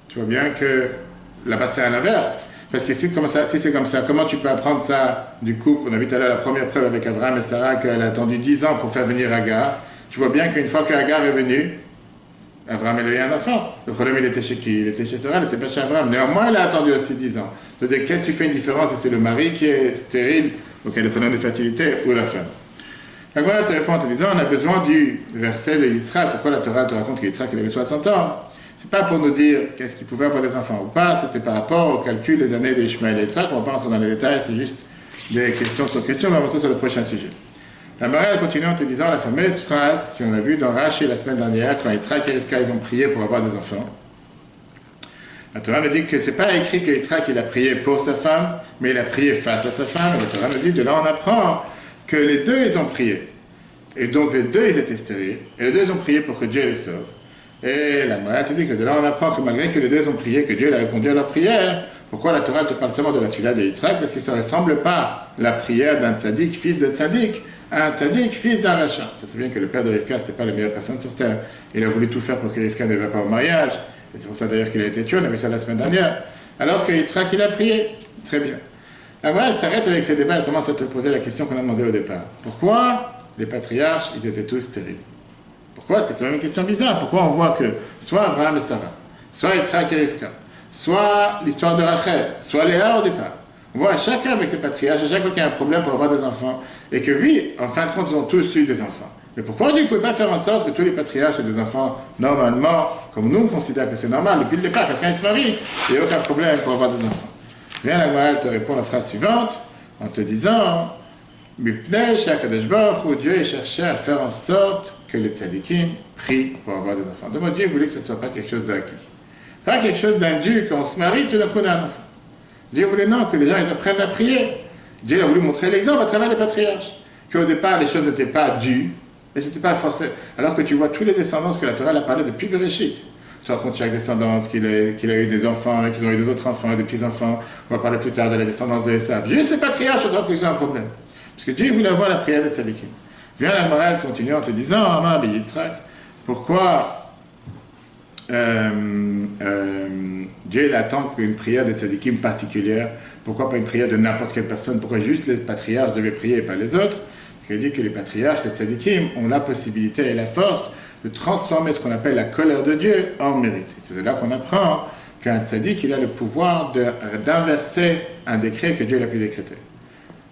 tu vois bien que là-bas c'est à l'inverse. Parce que si c'est comme ça, comment tu peux apprendre ça du couple? On a vu tout à l'heure la première preuve avec Abraham et Sarah qu'elle a attendu 10 ans pour faire venir Agar. Tu vois bien qu'une fois que Agar est venue, Abraham a eu un enfant. Le problème, il était chez qui? Il était chez Sarah, il n'était pas chez Abraham. Néanmoins, elle a attendu aussi 10 ans. C'est-à-dire, qu'est-ce qui fait une différence? Si c'est le mari qui est stérile, ou qui a des problèmes de fertilité, ou la femme. La Gemara te répond en te disant, on a besoin du verset de Yitzhak. Pourquoi la Torah te raconte que Yitzhak, il avait 60 ans? C'est pas pour nous dire qu'est-ce qu'il pouvait avoir des enfants ou pas, c'était par rapport au calcul des années d'Ishmaël et Yitzhak. On ne va pas entrer dans les détails, c'est juste des questions sur questions. On va avancer sur le prochain sujet. La Gemara continue en te disant la fameuse phrase, si on a vu dans Rashi la semaine dernière, quand Yitzhak et Rivka, ils ont prié pour avoir des enfants. La Torah nous dit que c'est pas écrit que Yitzhak, il a prié pour sa femme, mais il a prié face à sa femme. La Torah nous dit, de là on apprend que les deux, ils ont prié. Et donc les deux, ils étaient stériles. Et les deux, ils ont prié pour que Dieu les sauve. Et la Gemara te dit que de là on apprend que malgré que les deux ont prié, que Dieu a répondu à leur prière. Pourquoi la Torah te parle seulement de la tefila de Yitzhak? Parce que ça ne ressemble pas la prière d'un tzaddik, fils de tzaddik, à un tzaddik, fils d'un rachat. C'est très bien que le père de Rivka, c'était pas la meilleure personne sur terre. Il a voulu tout faire pour que Rivka ne va pas au mariage. Et c'est pour ça d'ailleurs qu'il a été tué, on a vu ça la semaine dernière. Alors que Yitzhak, il a prié. Très bien. La Gemara, elle s'arrête avec ces débats, elle commence à te poser la question qu'on a demandé au départ. Pourquoi les patriarches, ils étaient tous stériles? Pourquoi? C'est quand même une question bizarre. Pourquoi on voit que soit Abraham et Sarah, soit Yitzhak et Rivka, soit l'histoire de Rachel, soit Léa au départ, on voit chacun avec ses patriarches, à chaque fois qu'il y a un problème pour avoir des enfants, et que oui, en fin de compte, ils ont tous eu des enfants. Mais pourquoi Dieu ne pouvait pas faire en sorte que tous les patriarches aient des enfants normalement, comme nous on considère que c'est normal, depuis le départ, quelqu'un se marie, il n'y a aucun problème pour avoir des enfants. Viens la Gemara te répond la phrase suivante, en te disant, Mipnei Shakadosh Baruch Hu, Dieu cherchait à faire en sorte que les tzadikim prient pour avoir des enfants. Donc Dieu voulait que ce ne soit pas quelque chose d'acquis. Pas quelque chose d'indu, quand on se marie, tout d'un coup on a un enfant. Dieu voulait non, que les gens ils apprennent à prier. Dieu a voulu montrer l'exemple à travers les patriarches. Qu'au départ, les choses n'étaient pas dues, mais ce n'était pas forcé. Alors que tu vois tous les descendances que la Torah a parlé depuis Bereshit. Tu racontes chaque descendance qu'il a eu des enfants, et qu'ils ont eu des autres enfants, des petits-enfants. On va parler plus tard de la descendance de Esav. Juste les patriarches, je crois qu'ils ont un problème. Parce que Dieu voulait avoir la prière des tzadikim. Viens la morale continue en te disant, Amar Yitzhak, pourquoi Dieu il attend qu'une prière des tzadikim particulière? Pourquoi pas une prière de n'importe quelle personne? Pourquoi juste les patriarches devaient prier et pas les autres? Parce qu'il dit que les patriarches, les tzadikim, ont la possibilité et la force de transformer ce qu'on appelle la colère de Dieu en mérite. C'est là qu'on apprend qu'un tzadik, il a le pouvoir d'inverser un décret que Dieu a pu décréter.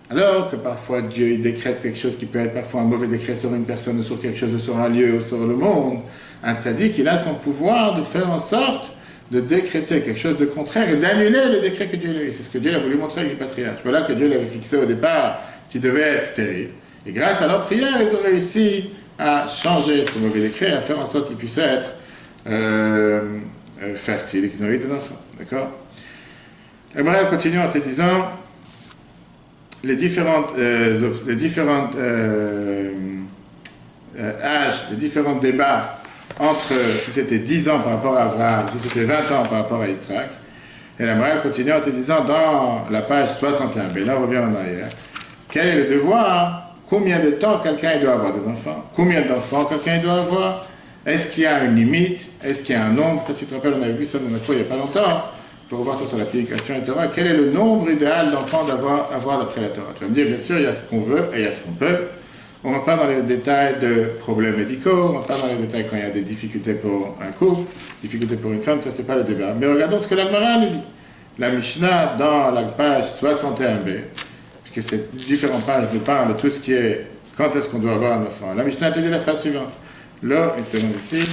Alors que parfois Dieu il décrète quelque chose qui peut être parfois un mauvais décret sur une personne ou sur quelque chose ou sur un lieu ou sur le monde, un tzaddik il a son pouvoir de faire en sorte de décréter quelque chose de contraire et d'annuler le décret que Dieu a eu. C'est ce que Dieu a voulu montrer avec les patriarches. Voilà que Dieu l'avait fixé au départ qui devait être stérile. Et grâce à leur prière, ils ont réussi à changer ce mauvais décret, à faire en sorte qu'ils puissent être fertiles et qu'ils ont eu des enfants. D'accord? Abraham continue en te disant les différentes âges, les différents débats entre si c'était 10 ans par rapport à Abraham, si c'était 20 ans par rapport à Yitzhak. Et la morale continue en te disant dans la page 61, mais là on revient en arrière, quel est le devoir? Combien de temps quelqu'un doit avoir des enfants? Combien d'enfants quelqu'un doit avoir? Est-ce qu'il y a une limite? Est-ce qu'il y a un nombre? Parce que tu te rappelles, on avait vu ça dans notre cours il n'y a pas longtemps. Pour revoir ça sur l'application et Torah, quel est le nombre idéal d'enfants avoir d'après la Torah? Tu vas me dire, bien sûr, il y a ce qu'on veut et il y a ce qu'on peut. On ne va pas dans les détails de problèmes médicaux, on ne va pas dans les détails quand il y a des difficultés pour un couple, difficultés pour une femme, ça c'est pas le débat. Mais regardons ce que la Gemara nous dit. La Mishnah, dans la page 61b, puisque ces différentes pages nous parlent de tout ce qui est quand est-ce qu'on doit avoir un enfant. La Mishnah te dit la phrase suivante. Là, une seconde ici.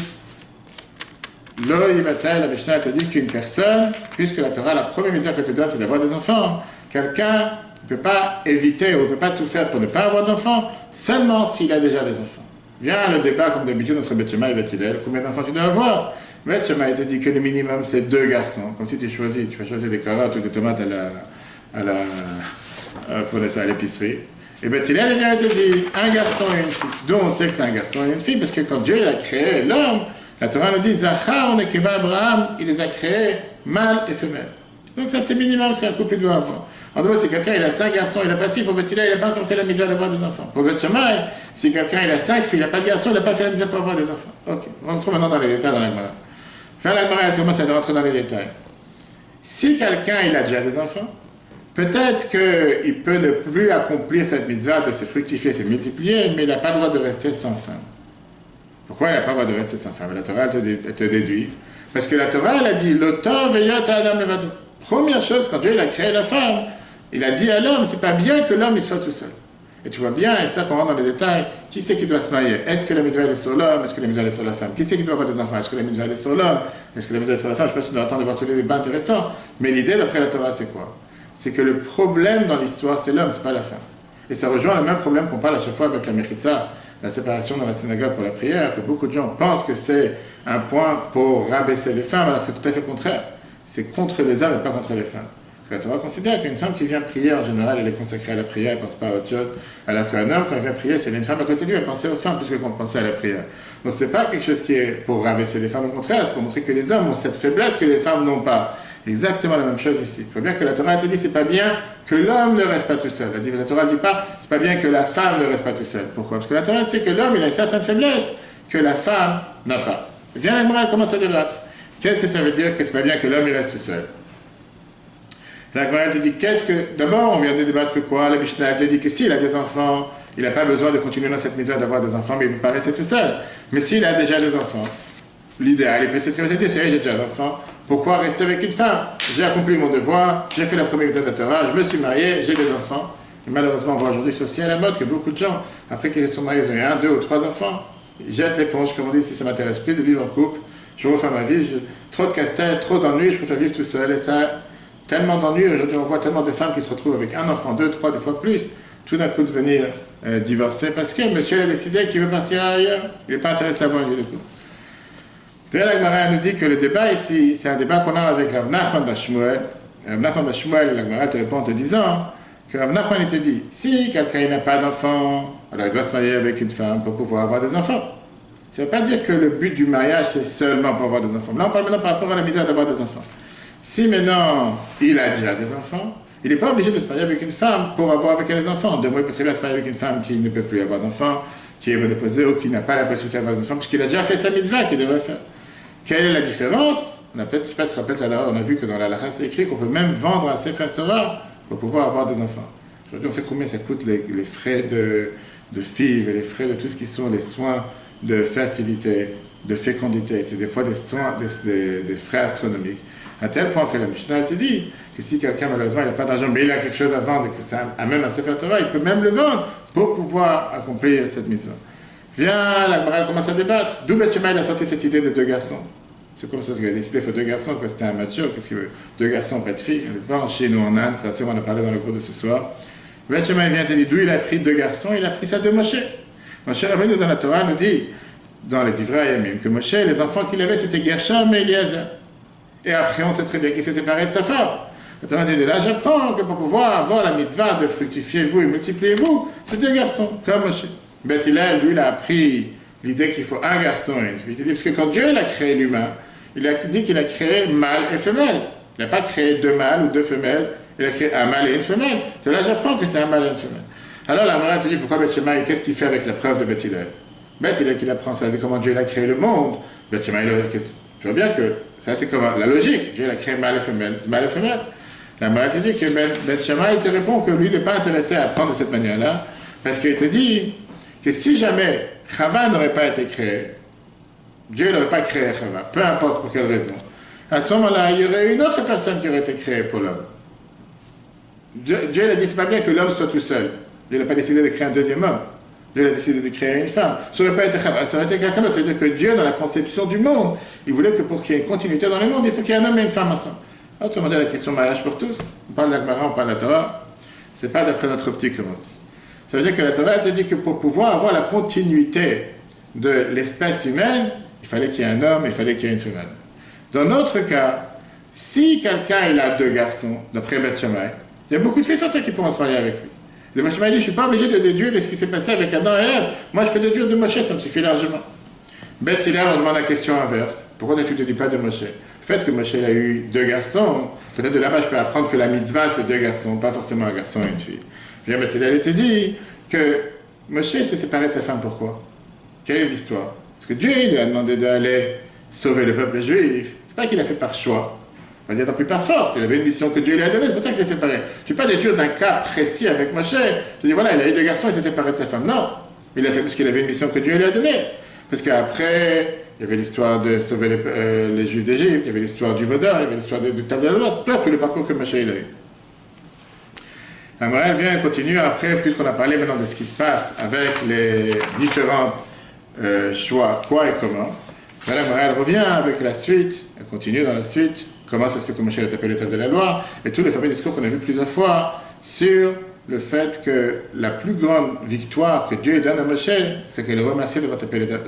La Mishnah te dit qu'une personne, puisque la Torah, la première mesure qu'elle te donne, c'est d'avoir des enfants, quelqu'un ne peut pas éviter ou ne peut pas tout faire pour ne pas avoir d'enfants, seulement s'il a déjà des enfants. Vient le débat, comme d'habitude, entre Beth Shammai et Beth Hillel, combien d'enfants tu dois avoir? Beth Shammai te dit que le minimum, c'est 2 garçons. Comme si tu vas choisir des carottes ou des tomates pour laisser à l'épicerie. Et Beth Hillel vient et te dit un garçon et une fille. D'où on sait que c'est un garçon et une fille, parce que quand Dieu il a créé l'homme, la Torah nous dit Zachar, on est que Abraham, il les a créés mâle et femelle. Donc ça c'est minimum ce qu'un couple doit avoir. En d'autres mots, si quelqu'un il a 5 garçons, il n'a pas de filles, pour Beth Hillel, il n'a pas encore fait la misère d'avoir des enfants. Pour Beth Shammai, si quelqu'un il a 5 filles, il n'a pas de garçons, il n'a pas fait la misère pour avoir des enfants. Ok, on retrouve maintenant dans les détails dans la Gemara. Faire la Gemara, elle commence à rentrer dans les détails. Si quelqu'un il a déjà des enfants, peut-être qu'il peut ne plus accomplir cette mitzvah de se fructifier, se multiplier, mais il n'a pas le droit de rester sans femme. Pourquoi il n'a pas le droit de rester sans femme? La Torah elle te déduit. Parce que la Torah elle a dit l'autor veillot à Adam levado. Première chose, quand Dieu il a créé la femme, il a dit à l'homme, c'est pas bien que l'homme il soit tout seul. Et tu vois bien, et ça qu'on rentre dans les détails, qui c'est qui doit se marier? Est-ce que la mitzvah est sur l'homme? Est-ce que la mitzvah est sur la femme? Qui c'est qui doit avoir des enfants? Est-ce que la mitzvah est sur l'homme? Est-ce que la mitzvah est sur la femme? Je ne sais pas si tu dois attendre de voir tous les débats intéressants. Mais l'idée d'après la Torah c'est quoi? C'est que le problème dans l'histoire c'est l'homme, c'est pas la femme. Et ça rejoint le même problème qu'on parle à chaque fois avec la mechitza, la séparation dans la synagogue pour la prière, que beaucoup de gens pensent que c'est un point pour rabaisser les femmes, alors que c'est tout à fait le contraire. C'est contre les hommes et pas contre les femmes. La Torah considère qu'une femme qui vient prier, en général, elle est consacrée à la prière, elle ne pense pas à autre chose. Alors qu'un homme, quand il vient prier, c'est une femme à côté de lui, elle pense aux femmes plus que quand pense à la prière. Donc ce n'est pas quelque chose qui est pour rabaisser les femmes, au contraire, c'est pour montrer que les hommes ont cette faiblesse que les femmes n'ont pas. Exactement la même chose ici. Il faut bien que la Torah elle te dit, c'est pas bien que l'homme ne reste pas tout seul. La Torah ne dit pas, c'est pas bien que la femme ne reste pas tout seul. Pourquoi? Parce que la Torah sait que l'homme, il a une certaine faiblesse que la femme n'a pas. Viens, Agmara, elle commence à débattre. Qu'est-ce que ça veut dire que c'est pas bien que l'homme, il reste tout seul? La Gemara te dit d'abord, on vient de débattre que quoi? La Mishnah te dit que s'il a des enfants, il n'a pas besoin de continuer dans cette misère d'avoir des enfants, mais il ne peut pas rester tout seul. Mais s'il a déjà des enfants, l'idéal, il peut se dire, c'est j'ai déjà un enfant, pourquoi rester avec une femme? J'ai accompli mon devoir, j'ai fait la première misère de la Torah, je me suis marié, j'ai des enfants. Et malheureusement, on voit aujourd'hui c'est aussi à la mode que beaucoup de gens, après qu'ils sont mariés, ils ont eu 1, 2 ou 3 enfants, ils jettent l'éponge, comme on dit, si ça ne m'intéresse plus de vivre en couple, je refais ma vie, trop de casse-tête, trop d'ennuis, je préfère vivre tout seul, et ça. Tellement d'ennuis, aujourd'hui on voit tellement de femmes qui se retrouvent avec un enfant, 2, 3, 2 fois plus, tout d'un coup devenir divorcées parce que monsieur a décidé qu'il veut partir ailleurs, il n'est pas intéressé à avoir un lieu de couple. D'ailleurs, la Gemara nous dit que le débat ici, c'est un débat qu'on a avec Rav Nachman bar Shmuel. Rav Nachman bar Shmuel, la Gemara te répond en te disant que Rav Nachman te dit, si quelqu'un n'a pas d'enfant, alors il doit se marier avec une femme pour pouvoir avoir des enfants. Ça ne veut pas dire que le but du mariage c'est seulement pour avoir des enfants. Là on parle maintenant par rapport à la misère d'avoir des enfants. Si maintenant il a déjà des enfants, il n'est pas obligé de se marier avec une femme pour avoir avec elle des enfants. De moi, il peut très bien se marier avec une femme qui ne peut plus avoir d'enfants, qui est redéposée ou qui n'a pas la possibilité d'avoir des enfants, puisqu'il a déjà fait sa mitzvah qu'il devrait faire. Quelle est la différence? On a peut-être, je ne sais pas si tu te rappelles tout à l'heure, on a vu que dans la Lacha, c'est écrit qu'on peut même vendre un Sefer Torah pour pouvoir avoir des enfants. Aujourd'hui, on sait combien ça coûte les frais de FIV et les frais de tout ce qui sont les soins de fertilité, de fécondité. C'est des fois des soins, des frais astronomiques. À tel point que la Mishnah te dit que si quelqu'un, malheureusement, il n'a pas d'argent, mais il a quelque chose à vendre et que ça amène à Sefer Torah, il peut même le vendre pour pouvoir accomplir cette mitzvah. Viens, la Gemara commence à débattre. D'où Beth Shammai a sorti cette idée de 2 garçons? C'est comme ça qu'il a décidé, il faut 2 garçons, que c'était un macho, qu'est-ce qu'il veut? 2 garçons, pas de filles. On n'est pas en Chine ou en Inde, ça, on en a parlé dans le cours de ce soir. Beth Shammai vient te dire d'où il a pris 2 garçons, il a pris ça de Moshe. Moshe Rabbeinu dans la Torah nous dit, dans les Divrei Hayamim, que Moshe, les enfants qu'il avait, c'était Gershom et Eliezer. Et après, on sait très bien qu'il s'est séparé de sa femme. Maintenant, de là, j'apprends que pour pouvoir avoir la mitzvah de fructifiez-vous et multipliez-vous, c'est 2 garçons, comme Moshe. Beth Hillel, lui, il a appris l'idée qu'il faut un garçon et une fille. Il dit, parce que quand Dieu a créé l'humain, il a dit qu'il a créé mâle et femelle. Il n'a pas créé 2 mâles ou 2 femelles, il a créé un mâle et une femelle. De là, j'apprends que c'est un mâle et une femelle. Alors, la Gemara te dit, pourquoi Beth Shammai, qu'est-ce qu'il fait avec la preuve de Beth Hillel? Beth Hillel, qu'il apprend ça, de comment Dieu a créé le monde. Beth Shammai, tu vois bien que ça, c'est comme la logique. Dieu a créé mâle et femelle. Mâle et femelle. La Gemara te dit que Beth Shammai te répond que lui, il n'est pas intéressé à apprendre de cette manière-là, parce qu'il te dit que si jamais Chava n'aurait pas été créé, Dieu n'aurait pas créé Chava, peu importe pour quelle raison, à ce moment-là, il y aurait une autre personne qui aurait été créée pour l'homme. Dieu a dit, c'est pas bien que l'homme soit tout seul. Dieu n'a pas décidé de créer un deuxième homme. Dieu a décidé de créer une femme. Ça n'aurait pas été Chava, ça aurait été quelqu'un d'autre. C'est-à-dire que Dieu, dans la conception du monde, il voulait que pour qu'il y ait une continuité dans le monde, il faut qu'il y ait un homme et une femme ensemble. Alors, tu demandes la question mariage pour tous. On parle de la Gemara, on parle de la Torah. C'est pas d'après notre optique comme ça veut dire que la Torah, elle te dit que pour pouvoir avoir la continuité de l'espèce humaine, il fallait qu'il y ait un homme, il fallait qu'il y ait une femelle. Dans notre cas, si quelqu'un il a 2 garçons, d'après Beth Shammai, Il y a beaucoup de filles sur terre qui pourront se marier avec lui. Et Moshe m'a dit, je ne suis pas obligé de déduire de ce qui s'est passé avec Adam et Ève. Moi, je peux déduire de Moshe, ça me suffit largement. Beth Hillel, on demande la question inverse. Pourquoi tu ne te dis pas de Moshe? Le fait que Moshe a eu 2 garçons, peut-être de là-bas, je peux apprendre que la mitzvah, c'est 2 garçons, pas forcément un garçon et une fille. Bien, Beth Hillel te dit que Moshe s'est séparé de sa femme. Pourquoi? Quelle est l'histoire? Parce que Dieu lui a demandé d'aller sauver le peuple juif. C'est pas qu'il a fait par choix. On va dire non plus par force. Il avait une mission que Dieu lui a donnée, c'est pour ça qu'il s'est séparé. Tu ne peux pas déduire d'un cas précis avec Moshe. Tu dis voilà, il a eu 2 garçons et s'est séparé de sa femme. Non. Il l'a fait parce qu'il avait une mission que Dieu lui a donnée. Parce qu'après, il y avait l'histoire de sauver les Juifs d'Égypte, il y avait l'histoire du Vaudor, il y avait l'histoire du Table de la Loi, tout le parcours que Moshe il a eu. La morale vient et continue après, puisqu'on a parlé maintenant de ce qui se passe avec les différents choix, quoi et comment. La morale revient avec la suite, elle continue dans la suite, comment ça se fait que Moshe a tapé le Table de la Loi, et tous les fameux discours qu'on a vus plusieurs fois sur le fait que la plus grande victoire que Dieu donne à Moshe, c'est qu'il le remercie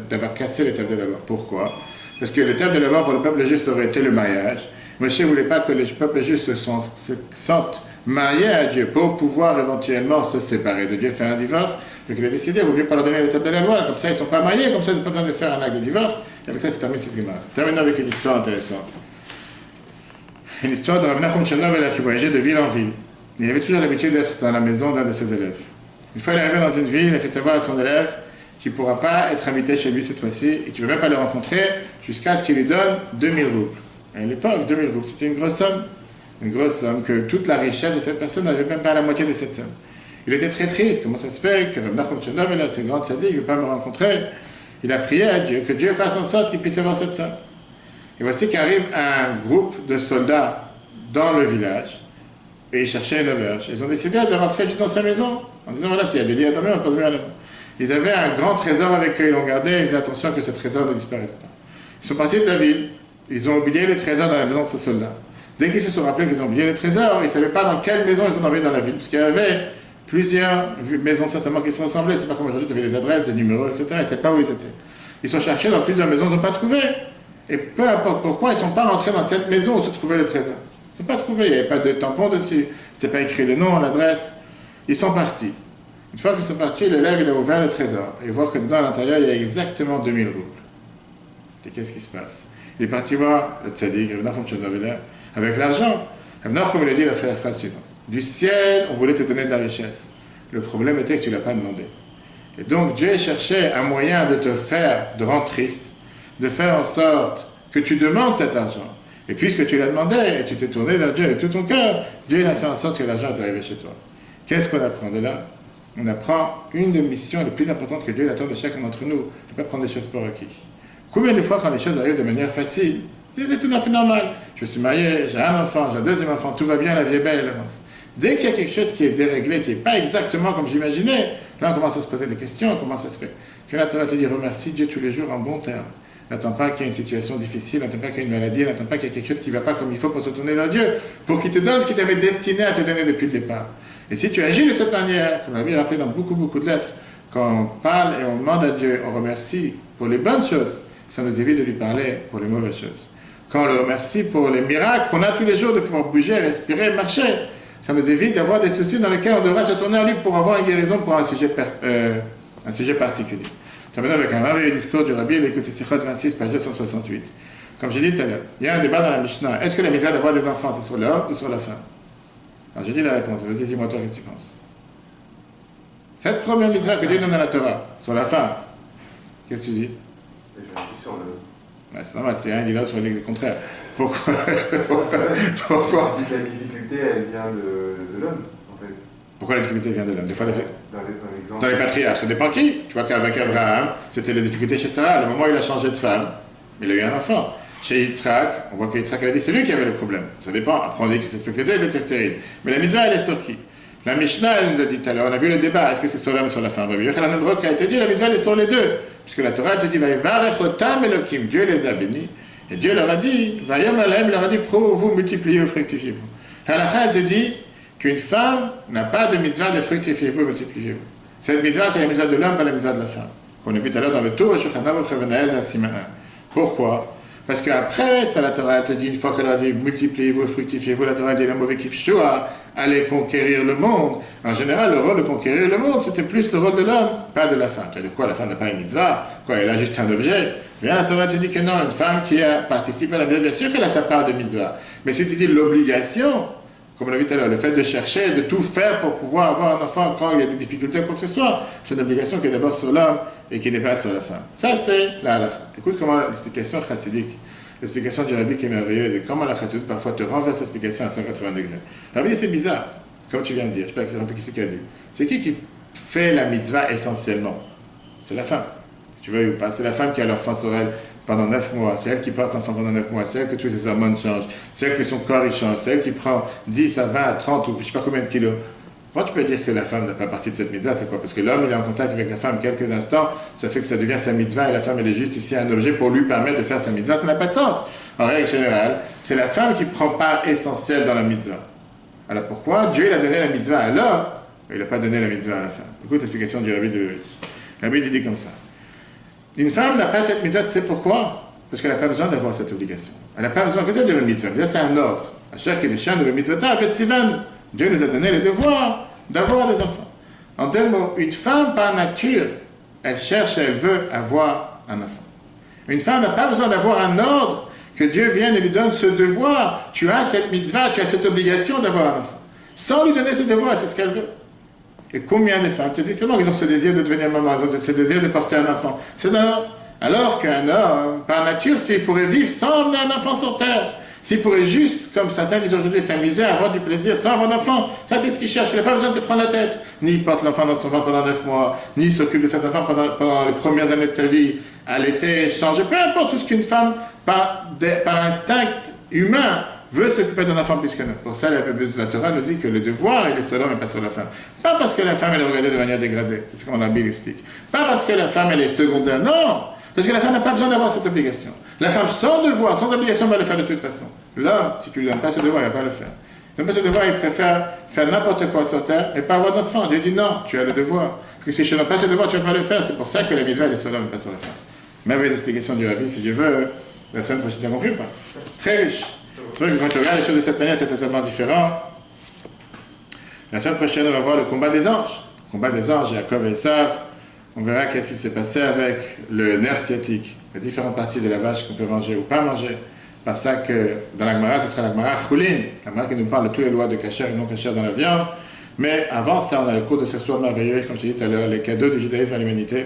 d'avoir cassé les tables de la loi. Pourquoi? Parce que les tables de la loi pour le peuple juif, ça aurait été le mariage. Moshe ne voulait pas que les peuples juifs se sentent mariés à Dieu pour pouvoir éventuellement se séparer de Dieu, faire un divorce. Donc il a décidé, il vaut mieux pas leur donner les tables de la loi, comme ça ils ne sont pas mariés, comme ça ils n'ont pas besoin de faire un acte de divorce. Et avec ça, c'est terminé cette guimara. Terminons avec une histoire intéressante. Une histoire de Rav Nachum Chanov qui voyageait de ville en ville. Il avait toujours l'habitude d'être dans la maison d'un de ses élèves. Une fois, il est arrivé dans une ville, il a fait savoir à son élève qu'il ne pourra pas être invité chez lui cette fois-ci et qu'il ne veut même pas le rencontrer jusqu'à ce qu'il lui donne 2000 roubles. À l'époque, 2000 roubles, c'était une grosse somme que toute la richesse de cette personne n'avait même pas la moitié de cette somme. Il était très triste. Comment ça se fait que Rav Nachum Chanov, ce grand tzaddik, il ne veut pas me rencontrer? Il a prié à Dieu, que Dieu fasse en sorte qu'il puisse avoir cette somme. Et voici qu'arrive un groupe de soldats dans le village. Et ils cherchaient une auberge. Ils ont décidé de rentrer juste dans sa maison, en disant voilà, s'il y a des lits à dormir, on peut dormir à la maison. Ils avaient un grand trésor avec eux, ils l'ont gardé, ils faisaient attention que ce trésor ne disparaisse pas. Ils sont partis de la ville, ils ont oublié le trésor dans la maison de ce soldat. Dès qu'ils se sont rappelés qu'ils ont oublié le trésor, ils ne savaient pas dans quelle maison ils ont dormi dans la ville, parce qu'il y avait plusieurs maisons certainement qui se ressemblaient. C'est pas comme aujourd'hui, tu avais des adresses, des numéros, etc. Ils ne savaient pas où ils étaient. Ils sont cherchés dans plusieurs maisons, ils n'ont pas trouvé. Et peu importe pourquoi, ils ne sont pas rentrés dans cette maison où se trouvait le trésor. Ils ne sont pas trouvés, il n'y avait pas de tampon dessus, c'était pas écrit le nom, l'adresse. Ils sont partis. Une fois qu'ils sont partis, l'élève il a ouvert le trésor et il voit que dedans à l'intérieur il y a exactement 2000 roubles. Et qu'est-ce qui se passe? Il est parti voir le tzaddik, Rav Nachum Chanov, avec l'argent. Rav Nachum il a dit la phrase suivante: du ciel, on voulait te donner de la richesse. Le problème était que tu ne l'as pas demandé. Et donc Dieu cherchait un moyen de te faire, de rendre triste, de faire en sorte que tu demandes cet argent. Et puisque tu l'as demandé et tu t'es tourné vers Dieu avec tout ton cœur, Dieu il a fait en sorte que l'argent est arrivé chez toi. Qu'est-ce qu'on apprend de là? On apprend une des missions les plus importantes que Dieu attend de chacun d'entre nous, de ne pas prendre les choses pour acquis. Combien de fois quand les choses arrivent de manière facile, c'est tout à fait normal. Je suis marié, j'ai un enfant, j'ai un deuxième enfant, tout va bien, la vie est belle, elle avance. Dès qu'il y a quelque chose qui est déréglé, qui n'est pas exactement comme j'imaginais, là on commence à se poser des questions, comment ça se fait? Que la Torah te dit remercie Dieu tous les jours en bon terme. N'attends pas qu'il y ait une situation difficile, n'attends pas qu'il y ait une maladie, n'attends pas qu'il y ait quelque chose qui ne va pas comme il faut pour se tourner vers Dieu, pour qu'il te donne ce qu'il t'avait destiné à te donner depuis le départ. Et si tu agis de cette manière, comme on l'a rappelé dans beaucoup de lettres, quand on parle et on demande à Dieu, on remercie pour les bonnes choses, ça nous évite de lui parler pour les mauvaises choses. Quand on le remercie pour les miracles qu'on a tous les jours de pouvoir bouger, respirer, marcher, ça nous évite d'avoir des soucis dans lesquels on devra se tourner à lui pour avoir une guérison pour un sujet particulier. Ça mène avec un merveilleux discours du Rabbi, écoutez Sichot 26, page 268. Comme j'ai dit tout à l'heure, il y a un débat dans la Mishnah. Est-ce que la mitzvah d'avoir des enfants, c'est sur l'homme ou sur la femme? Alors j'ai dit la réponse. Vas-y, dis-moi toi, qu'est-ce que tu penses? Cette première mitzvah que Dieu donne à la Torah, sur la femme, qu'est-ce que tu dis? J'ai dit sur l'homme. Ouais, c'est normal, c'est un dit l'autre sur le contraire. Pourquoi? Pourquoi? La difficulté, elle vient de l'homme, en fait. Pourquoi la difficulté vient de l'homme? Des fois, Dans dans les patriarches, ça dépend qui. Tu vois qu'avec Abraham, c'était la difficulté chez Sarah. Le moment où il a changé de femme, il a eu un enfant. Chez Yitzhak, on voit que Yitzhak a dit c'est lui qui avait le problème. Ça dépend. Après, on dit que c'est spéculateur, c'était stérile. Mais la mitzvah, elle est sur qui? La Mishnah, elle nous a dit tout à l'heure, on a vu le débat, est-ce que c'est sur l'homme ou sur la femme? Rabbi Yochanan ben Brok a été dit, la mitzvah, elle est sur les deux. Puisque la Torah, elle te dit, Vayevarechotam Elokim, Dieu les a bénis. Et Dieu leur a dit, Vayom Alahem, leur a dit, vous multipliez-vous, fructifiez-vous. Halakha, elle te dit qu'une femme n'a pas de mitzvah de fructifiez-vous, multipliez-vous. Cette mitzvah, c'est la mitzvah de l'homme, pas la mitzvah de la femme. Qu'on a vu tout à l'heure dans le Tour, Shulchan Aruch Chavenaez à Siman 1. Pourquoi? Parce qu'après, ça, la Torah te dit, une fois qu'elle a dit multipliez-vous, fructifiez-vous, la Torah dit la mauvaise kifshua, allez conquérir le monde. En général, le rôle de conquérir le monde, c'était plus le rôle de l'homme, pas de la femme. Tu vas dire quoi, la femme n'a pas une mitzvah, quoi, elle a juste un objet. Bien, la Torah te dit que non, une femme qui a participé à la mitzvah, bien sûr qu'elle a sa part de mitzvah. Mais si tu dis l'obligation, comme on l'a vu tout à l'heure, le fait de chercher, de tout faire pour pouvoir avoir un enfant quand il y a des difficultés, quoi que ce soit, c'est une obligation qui est d'abord sur l'homme et qui n'est pas sur la femme. Ça, c'est la halakha. Écoute comment l'explication chassidique, l'explication du Rabbi qui est merveilleuse, et comment la chassidique parfois te renverse l'explication à 180 degrés. Le Rabbi dit, c'est bizarre, comme tu viens de dire, je ne sais pas qui c'est qui a dit. C'est qui fait la mitzvah essentiellement? C'est la femme. Tu vois ou pas? C'est la femme qui a l'enfant sur elle pendant 9 mois, c'est elle qui porte l'enfant pendant 9 mois, c'est elle que tous ses hormones changent, c'est elle que son corps il change, c'est elle qui prend 10 à 20 à 30 ou je ne sais pas combien de kilos. Comment tu peux dire que la femme n'a pas partie de cette mitzvah? C'est quoi? Parce que l'homme il est en contact avec la femme quelques instants, ça fait que ça devient sa mitzvah et la femme elle est juste ici un objet pour lui permettre de faire sa mitzvah, ça n'a pas de sens. En règle générale, c'est la femme qui prend part essentielle dans la mitzvah. Alors pourquoi Dieu il a donné la mitzvah à l'homme, mais il n'a pas donné la mitzvah à la femme? Écoute l'explication du Rabbi de Lewis. Le Rabbi dit comme ça. Une femme n'a pas cette mitzvah, tu sais pourquoi? Parce qu'elle n'a pas besoin d'avoir cette obligation. Elle n'a pas besoin que ça de la mitzvah. C'est un ordre. À chaque échelle de la mitzvah, en fait, Sivan. Dieu nous a donné le devoir d'avoir des enfants. En deux mots, une femme par nature, elle cherche et elle veut avoir un enfant. Une femme n'a pas besoin d'avoir un ordre que Dieu vienne et lui donne ce devoir. Tu as cette mitzvah, tu as cette obligation d'avoir un enfant. Sans lui donner ce devoir, c'est ce qu'elle veut. Et combien de femmes te disent tellement qu'ils ont ce désir de devenir maman, ils ont ce désir de porter un enfant. C'est alors qu'un homme, par nature, s'il pourrait vivre sans emmener un enfant sur terre, s'il pourrait juste, comme certains disent aujourd'hui, s'amuser à avoir du plaisir sans avoir d'enfant, ça c'est ce qu'il cherche, il n'a pas besoin de se prendre la tête. Ni il porte l'enfant dans son ventre pendant 9 mois, ni il s'occupe de cet enfant pendant les premières années de sa vie, à l'été, changer, peu importe tout ce qu'une femme, par instinct humain, veut s'occuper d'un enfant plus que nous. Pour ça, la Torah nous dit que le devoir, il est sur l'homme et pas sur la femme. Pas parce que la femme, elle est regardée de manière dégradée. C'est ce que mon Bible explique. Pas parce que la femme, elle est secondaire. Non! Parce que la femme n'a pas besoin d'avoir cette obligation. La femme, sans devoir, sans obligation, va le faire de toute façon. L'homme, si tu ne lui donnes pas ce devoir, il ne va pas le faire. Il ne donne pas ce devoir, il préfère faire n'importe quoi sur terre et pas avoir d'enfant. Dieu dit non, tu as le devoir. Que si je n'ai pas ce devoir, tu ne vas pas le faire. C'est pour ça que la mitzvah, elle est sur l'homme et pas sur la femme. Merveilleuse explication du Rabbi, si Dieu veut, la semaine prochaine, t'as compris ou pas? Très riche. C'est vrai que quand tu regardes les choses de cette manière, c'est totalement différent. La semaine prochaine, on va voir le combat des anges. Le combat des anges, Jacob et Esav. On verra qu'est-ce qui s'est passé avec le nerf sciatique, les différentes parties de la vache qu'on peut manger ou pas manger. Par ça que dans la Gemara, ce sera la Gemara Choulin, la Gemara qui nous parle de toutes les lois de kasher et non kasher dans la viande. Mais avant ça, on a le cours de ce soir merveilleux, comme je t'ai dit tout à l'heure, les cadeaux du judaïsme à l'humanité.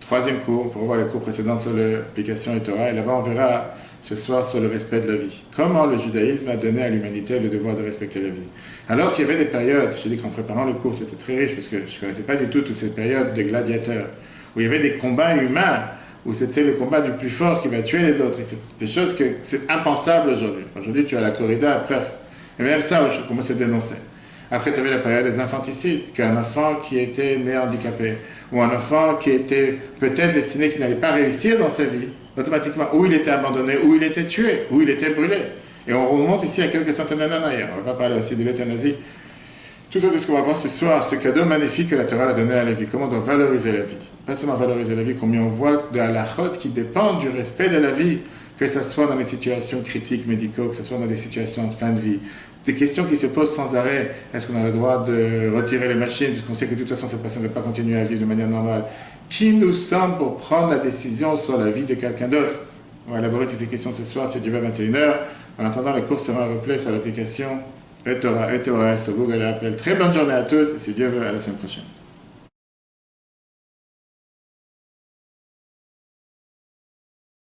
Troisième cours, pour voir les cours précédents sur l'application et Torah. Et là-bas, on verra ce soir sur le respect de la vie. Comment le judaïsme a donné à l'humanité le devoir de respecter la vie. Alors qu'il y avait des périodes, je dis qu'en préparant le cours, c'était très riche, parce que je ne connaissais pas du tout toutes ces périodes de gladiateurs, où il y avait des combats humains, où c'était le combat du plus fort qui va tuer les autres. Et c'est des choses que c'est impensable aujourd'hui. Aujourd'hui, tu as la corrida, bref. Et même ça, je commence à dénoncer. Après, tu avais la période des infanticides, qu'un enfant qui était né handicapé, ou un enfant qui était peut-être destiné, qui n'allait pas réussir dans sa vie, automatiquement, ou il était abandonné, ou il était tué, ou il était brûlé. Et on remonte ici à quelques centaines d'années en arrière. On ne va pas parler aussi de l'euthanasie. Tout ça, c'est ce qu'on va voir ce soir, ce cadeau magnifique que la Torah a donné à la vie. Comment on doit valoriser la vie. Pas seulement valoriser la vie, combien on voit de halachot qui dépendent du respect de la vie, que ce soit dans les situations critiques médicaux, que ce soit dans des situations de fin de vie. Des questions qui se posent sans arrêt. Est-ce qu'on a le droit de retirer les machines, puisqu'on sait que de toute façon, cette personne ne va pas continuer à vivre de manière normale? Qui nous sommes pour prendre la décision sur la vie de quelqu'un d'autre? On va élaborer toutes ces questions ce soir, c'est Dieu à 21h. En attendant, le cours sera replay sur l'application eTorah sur Google et Apple. Très bonne journée à tous, et si Dieu veut, à la semaine prochaine.